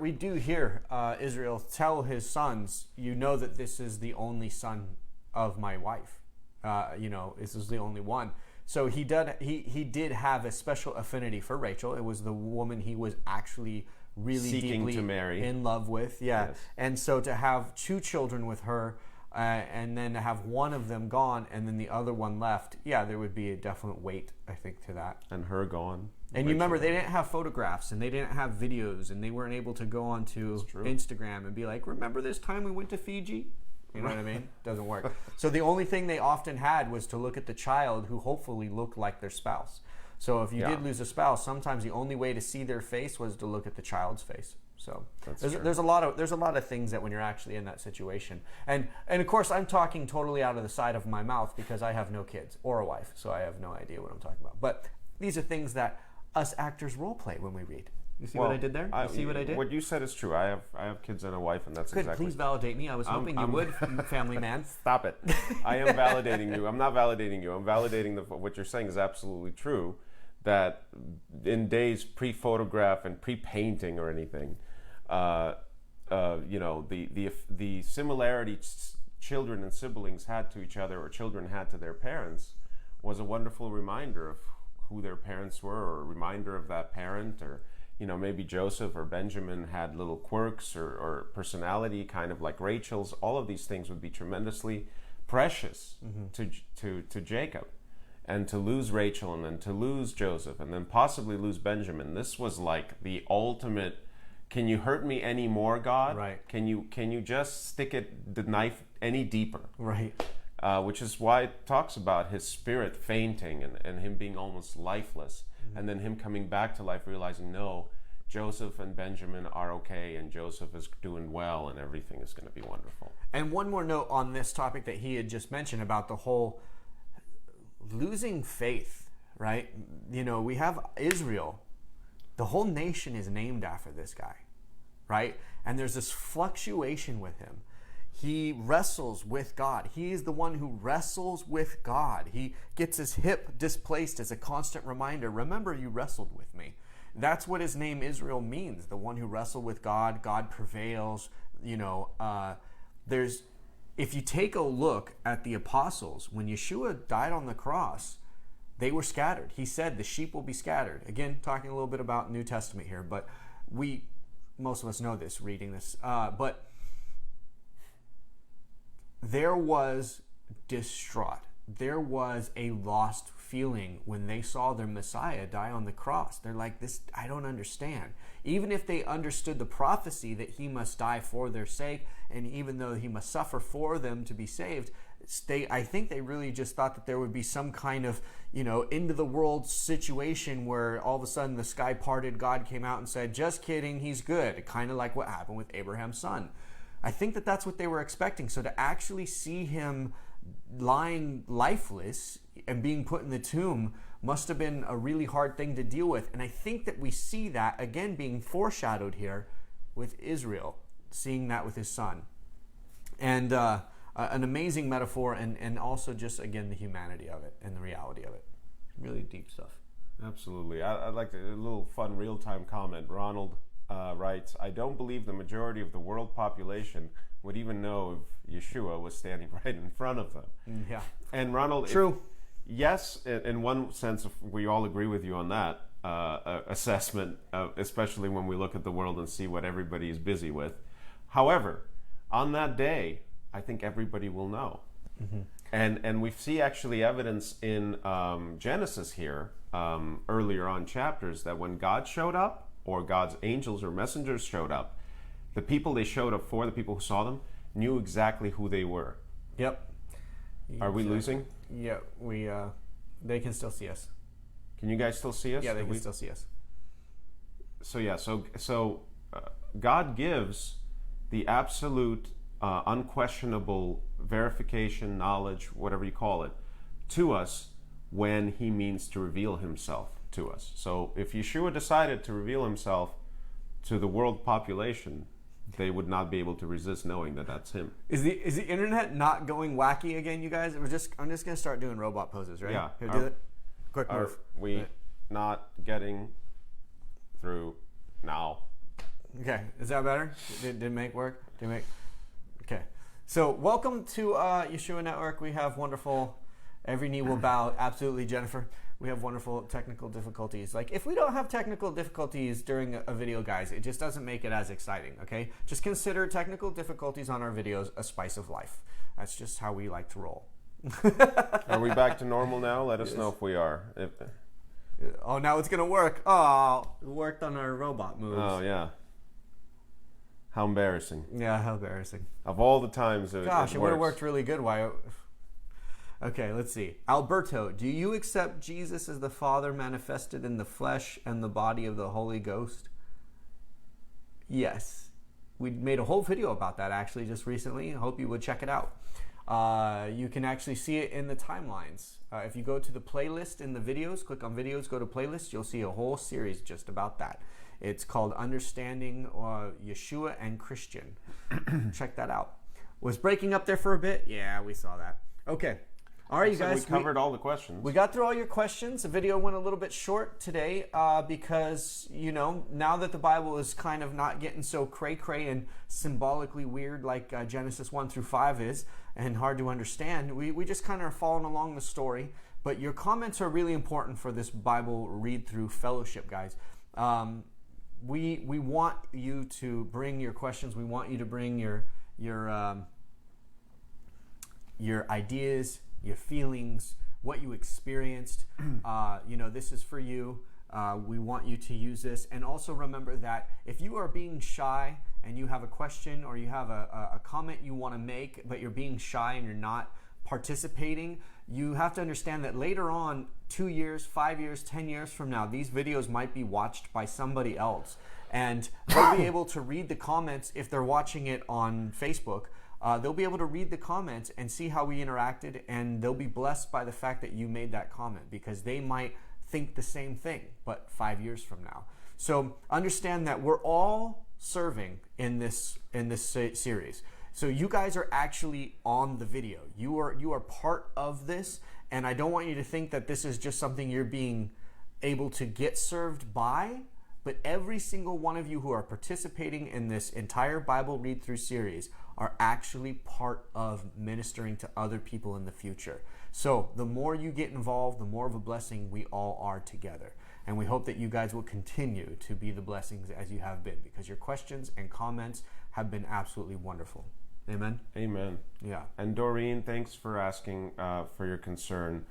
Israel tell his sons, that this is the only son of my wife. This is the only one. So he did have a special affinity for Rachel. It was the woman he was actually really seeking deeply to marry, in love with. Yeah. Yes. And so to have 2 children with her, and then to have one of them gone and then the other one left, there would be a definite weight, I think, to that. And her gone. And you remember, they didn't have photographs and they didn't have videos and they weren't able to go onto Instagram and be like, remember this time we went to Fiji? You know what I mean? Doesn't work. So the only thing they often had was to look at the child who hopefully looked like their spouse. So if you did lose a spouse, sometimes the only way to see their face was to look at the child's face. So there's a lot of things that when you're actually in that situation, and of course I'm talking totally out of the side of my mouth because I have no kids or a wife, so I have no idea what I'm talking about. But these are things that us actors role play when we read. You see what I did there? You see what I did? What you said is true. I have kids and a wife, and that's good. Exactly. Please validate me. I was hoping you would, family man. Stop it. I am validating you. I'm not validating you. I'm validating what you're saying is absolutely true. That in days pre-photograph and pre-painting or anything, the similarity children and siblings had to each other, or children had to their parents, was a wonderful reminder of who their parents were, or a reminder of that parent, or maybe Joseph or Benjamin had little quirks or personality kind of like Rachel's. All of these things would be tremendously precious to Jacob. And to lose Rachel, and then to lose Joseph, and then possibly lose Benjamin, this was like the ultimate, can you hurt me any more, God? Right. Can you just stick the knife any deeper? Right. Which is why it talks about his spirit fainting and him being almost lifeless, and then him coming back to life, realizing, no, Joseph and Benjamin are okay, and Joseph is doing well, and everything is going to be wonderful. And one more note on this topic that he had just mentioned about the whole losing faith, right? We have Israel. The whole nation is named after this guy, right? And there's this fluctuation with him. He wrestles with God. He is the one who wrestles with God. He gets his hip displaced as a constant reminder. Remember, you wrestled with me. That's what his name Israel means. The one who wrestled with God. God prevails. If you take a look at the apostles, when Yeshua died on the cross, they were scattered. He said the sheep will be scattered. Again, talking a little bit about New Testament here, but most of us know this, reading this. But there was distraught. There was a lost feeling when they saw their Messiah die on the cross. They're like, this, I don't understand. Even if they understood the prophecy that he must die for their sake, and even though he must suffer for them to be saved, I think they really just thought that there would be some kind of, end of the world situation where all of a sudden the sky parted, God came out and said, just kidding, he's good. Kind of like what happened with Abraham's son. I think that that's what they were expecting. So to actually see him lying lifeless and being put in the tomb must have been a really hard thing to deal with. And I think that we see that again being foreshadowed here with Israel, seeing that with his son. And an amazing metaphor, and also just, again, the humanity of it and the reality of it. Really deep stuff. Absolutely. I'd like a little fun real-time comment. Ronald writes, I don't believe the majority of the world population would even know if Yeshua was standing right in front of them. Yeah. And Ronald, true. Yes, in one sense, we all agree with you on that assessment, especially when we look at the world and see what everybody is busy with. However, on that day, I think everybody will know. Mm-hmm. And we see actually evidence in Genesis here, earlier on chapters, that when God showed up, or God's angels or messengers showed up, the people they showed up for, the people who saw them, knew exactly who they were. Yep. Are we losing? Yeah, they can still see us. Can you guys still see us? Yeah, they can still see us. So God gives the absolute, unquestionable verification, knowledge, whatever you call it, to us when he means to reveal himself to us. So if Yeshua decided to reveal himself to the world population, they would not be able to resist knowing that that's him. Is the internet not going wacky again, you guys? I'm just gonna start doing robot poses, right? Yeah. Here, do it. Quick move. Are we not getting through now? Okay, is that better? Did it make work? Okay. So welcome to Yeshua Network. We have wonderful, every knee will bow. Absolutely, Jennifer. We have wonderful technical difficulties. Like, if we don't have technical difficulties during a video, guys, it just doesn't make it as exciting, okay? Just consider technical difficulties on our videos a spice of life. That's just how we like to roll. Are we back to normal now? Let us know if we are. Oh, now it's going to work. Oh, it worked on our robot moves. Oh, yeah. How embarrassing. Yeah, how embarrassing. Of all the times it Gosh, it would have works. worked really good. Why? Okay, let's see. Alberto, do you accept Jesus as the Father manifested in the flesh and the body of the Holy Ghost? Yes. We made a whole video about that actually just recently. I hope you would check it out. You can actually see it in the timelines. If you go to the playlist in the videos, click on videos, go to playlists, you'll see a whole series just about that. It's called Understanding Yeshua and Christian. Check that out. Was breaking up there for a bit? Yeah, we saw that. Okay. All right, you guys. We covered all the questions. We got through all your questions. The video went a little bit short today because, now that the Bible is kind of not getting so cray-cray and symbolically weird like Genesis 1 through 5 is, and hard to understand, we just kind of are following along the story. But your comments are really important for this Bible read-through fellowship, guys. We want you to bring your questions. We want you to bring your ideas, your feelings, what you experienced. This is for you. We want you to use this. And also remember that if you are being shy and you have a question or you have a comment you want to make, but you're being shy and you're not participating, you have to understand that later on, 2 years, 5 years, 10 years from now, these videos might be watched by somebody else. And they'll be able to read the comments if they're watching it on Facebook. They'll be able to read the comments and see how we interacted, and they'll be blessed by the fact that you made that comment because they might think the same thing, but 5 years from now. So understand that we're all serving in this series. So you guys are actually on the video. You are part of this, and I don't want you to think that this is just something you're being able to get served by, but every single one of you who are participating in this entire Bible read-through series are actually part of ministering to other people in the future. So the more you get involved, the more of a blessing we all are together. And we hope that you guys will continue to be the blessings as you have been, because your questions and comments have been absolutely wonderful. Amen? Amen. Yeah. And Doreen, thanks for asking for your concern.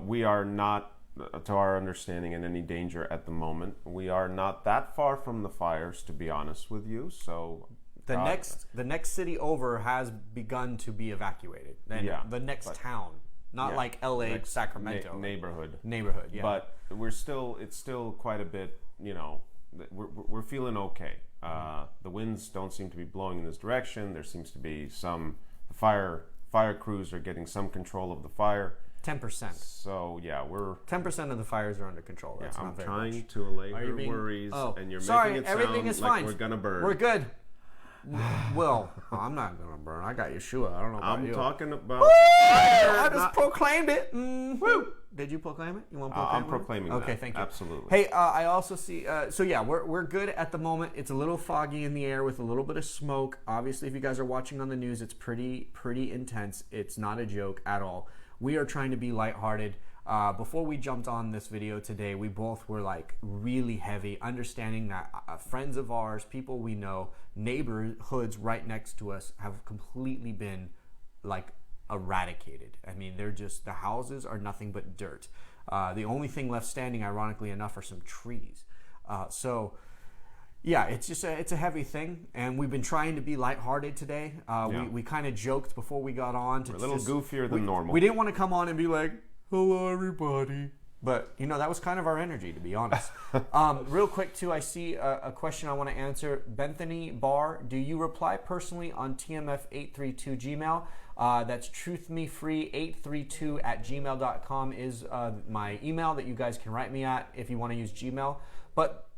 We are not, to our understanding, in any danger at the moment. We are not that far from the fires, to be honest with you. So The next city over has begun to be evacuated. And the next town, not like L.A., Sacramento neighborhood. Yeah. But it's still quite a bit. You know, we're feeling okay. The winds don't seem to be blowing in this direction. There seems to be some fire crews are getting some control of the fire. 10%. So we're 10% of the fires are under control. That's I'm not very trying much. to allay her worries, and you're making it everything sound is like fine. we're gonna burn. We're good. Well, I'm not gonna burn. I got Yeshua. I don't know about you. I'm talking about. Woo! I just proclaimed it. Woo! Did you proclaim it? You want to proclaim it? I'm proclaiming Okay, that. thank you. Absolutely. Hey, I also see. We're good at the moment. It's a little foggy in the air with a little bit of smoke. Obviously, if you guys are watching on the news, it's pretty intense. It's not a joke at all. We are trying to be lighthearted. Before we jumped on this video today, we both were like really heavy, understanding that friends of ours, people we know, neighborhoods right next to us have completely been like eradicated. I mean, the houses are nothing but dirt. The only thing left standing, ironically enough, are some trees. It's a heavy thing, and we've been trying to be lighthearted today. We kind of joked before we got on. We're a little goofier than normal. We didn't want to come on and be like, hello, everybody. But, that was kind of our energy, to be honest. Real quick, too, I see a question I want to answer. Bethany Barr, do you reply personally on TMF832 Gmail? That's truthmefree832@gmail.com is my email that you guys can write me at if you want to use Gmail. But,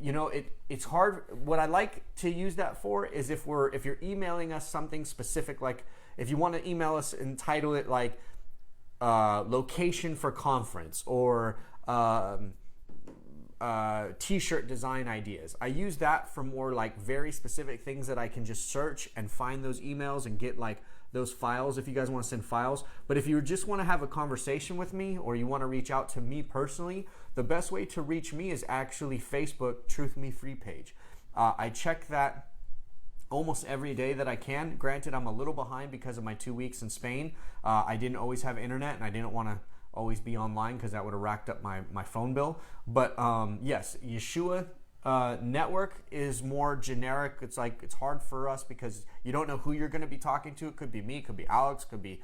it's hard. What I like to use that for is if you're emailing us something specific, like if you want to email us and title it like, location for conference or t-shirt design ideas. I use that for more like very specific things that I can just search and find those emails and get like those files if you guys want to send files. But if you just want to have a conversation with me or you want to reach out to me personally, the best way to reach me is actually Facebook Truth Me Free page. I check that almost every day that I can. Granted, I'm a little behind because of my 2 weeks in Spain. I didn't always have internet, and I didn't want to always be online because that would have racked up my phone bill. But yes, Yeshua Network is more generic. It's like it's hard for us because you don't know who you're going to be talking to. It could be me, could be Alex, could be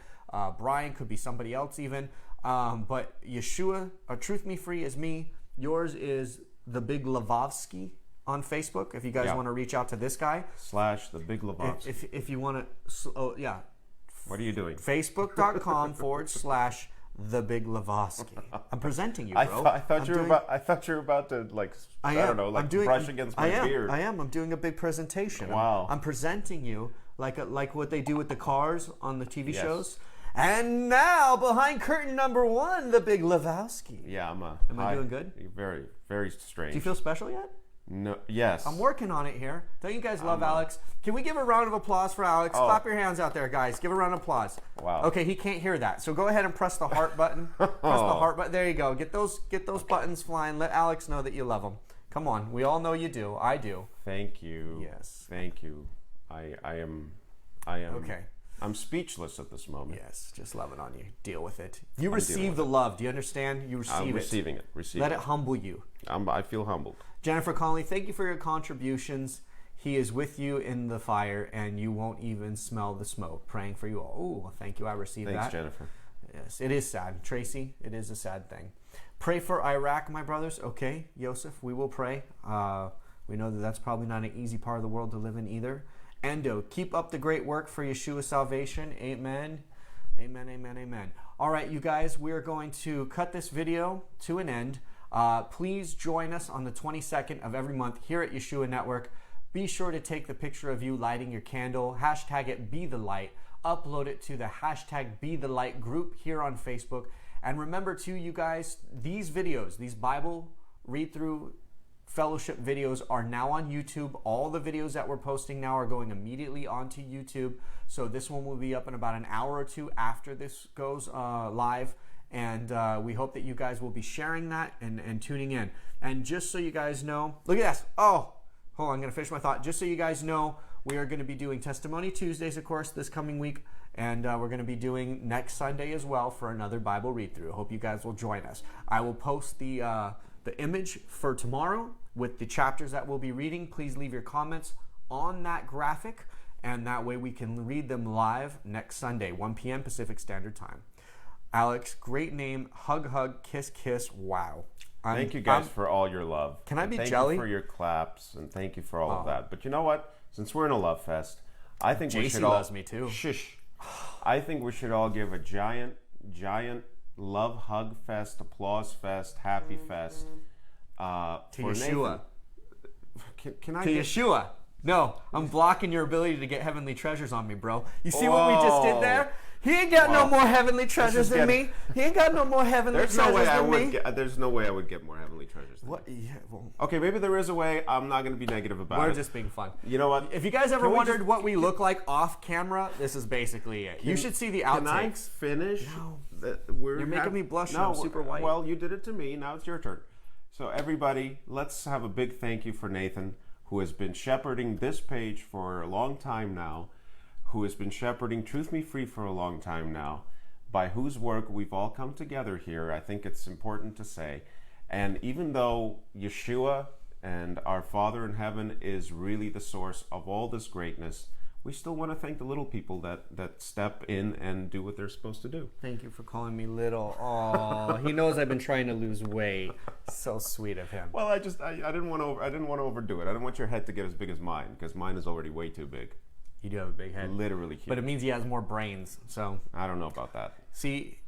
Brian, could be somebody else even. But Yeshua, Truth Me Free is me. Yours is the Big Lavovsky on Facebook. If you guys want to reach out to this guy / the Big Lavovsky. If you want to, What are you doing? Facebook.com / the Big Lavovsky. I'm presenting you, bro. I thought you were about to like brush against my beard. I am. I'm doing a big presentation. Wow. I'm presenting you like what they do with the cars on the TV shows. And now behind curtain number 1, the Big Lavovsky. Yeah, Am I doing good? Very, very strange. Do you feel special yet? No. Yes. I'm working on it here. Don't you guys love Alex? Can we give a round of applause for Alex? Clap your hands out there, guys. Give a round of applause. Wow. Okay, he can't hear that. So go ahead and press the heart button. Press the heart button. There you go. Get those buttons flying. Let Alex know that you love him. Come on. We all know you do. I do. Thank you. Yes. Thank you. I am Okay. I'm speechless at this moment. Yes, just love it on you. Deal with it. You receive the love. Do you understand? You receive it. I'm receiving it. Let it humble you. I feel humbled. Jennifer Conley, thank you for your contributions. He is with you in the fire, and you won't even smell the smoke. Praying for you all. Oh, thank you. I received that. Thanks, Jennifer. Yes, it is sad. Tracy, it is a sad thing. Pray for Iraq, my brothers. Okay, Yosef, we will pray. We know that that's probably not an easy part of the world to live in either. Endo, keep up the great work for Yeshua salvation. Amen. Amen, amen, amen. All right, you guys, we're going to cut this video to an end. Please join us on the 22nd of every month here at Yeshua Network. Be sure to take the picture of you lighting your candle. Hashtag it Be The Light. Upload it to the hashtag Be The Light group here on Facebook. And remember too, you guys, these videos, these Bible read-through fellowship videos are now on YouTube. All the videos that we're posting now are going immediately onto YouTube. So this one will be up in about an hour or two after this goes live. And we hope that you guys will be sharing that and tuning in. And just so you guys know, look at this. Oh, hold on, I'm going to finish my thought. Just so you guys know, we are going to be doing Testimony Tuesdays, of course, this coming week. And we're going to be doing next Sunday as well for another Bible read-through. Hope you guys will join us. I will post the image for tomorrow with the chapters that we'll be reading. Please leave your comments on that graphic. and that way we can read them live next Sunday, 1 p.m. Pacific Standard Time. Alex, great name. Hug, hug, kiss, kiss. Wow. Thank you guys for all your love. Can I be thank jelly? Thank you for your claps, and thank you for all of that. But you know what? Since we're in a love fest, I think we should all... loves me too. Shush. I think we should all give a giant love hug fest, applause fest, happy fest to for Yeshua. Can I to get... Yeshua. No, I'm blocking your ability to get heavenly treasures on me, bro. You see what we just did there? He ain't got no more heavenly treasures than me. He ain't got no more heavenly treasures than me. There's no way I would get more heavenly treasures than what? me. Yeah, well, okay, maybe there is a way. I'm not going to be negative about it. We're just being fun. You know what? If you guys ever wondered what we look like off camera, this is basically it. You should see the outtakes. Can I finish? No. You're making me blush. No, I'm super white. Well, you did it to me. Now it's your turn. So everybody, let's have a big thank you for Nathan, who has been shepherding this page for a long time now, who has been shepherding Truth Me Free for a long time now, by whose work we've all come together here. I think it's important to say. And even though Yeshua and our Father in heaven is really the source of all this greatness, we still want to thank the little people that step in and do what they're supposed to do. Thank you for calling me little. Oh, he knows I've been trying to lose weight. So sweet of him. Well, I didn't want to overdo it. I didn't want your head to get as big as mine, because mine is already way too big. You do have a big head. Literally huge. But it means he has more brains, so. I don't know about that. See,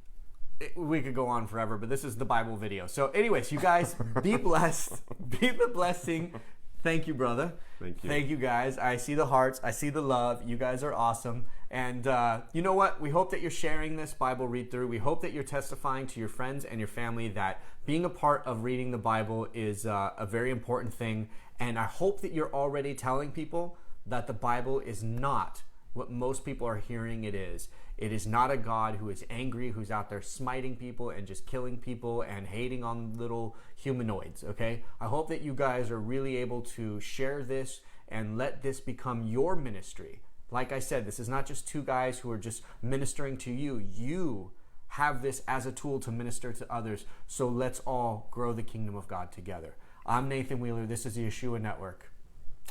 we could go on forever, but this is the Bible video. So anyways, you guys, be blessed. Be the blessing. Thank you, brother. Thank you. Thank you, guys. I see the hearts. I see the love. You guys are awesome. And you know what? We hope that you're sharing this Bible read-through. We hope that you're testifying to your friends and your family that being a part of reading the Bible is a very important thing. And I hope that you're already telling people that the Bible is not what most people are hearing it is. It is not a God who is angry, who's out there smiting people and just killing people and hating on little humanoids, okay? I hope that you guys are really able to share this and let this become your ministry. Like I said, this is not just two guys who are just ministering to you. You have this as a tool to minister to others, so let's all grow the kingdom of God together. I'm Nathan Wheeler. This is the Yeshua Network.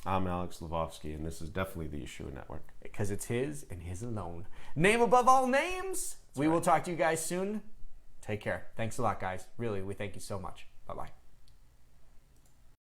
I'm Alex Lvovsky, and this is definitely the Yeshua Network. Because it's his and his alone. Name above all names. We will talk to you guys soon. Take care. Thanks a lot, guys. Really, we thank you so much. Bye-bye.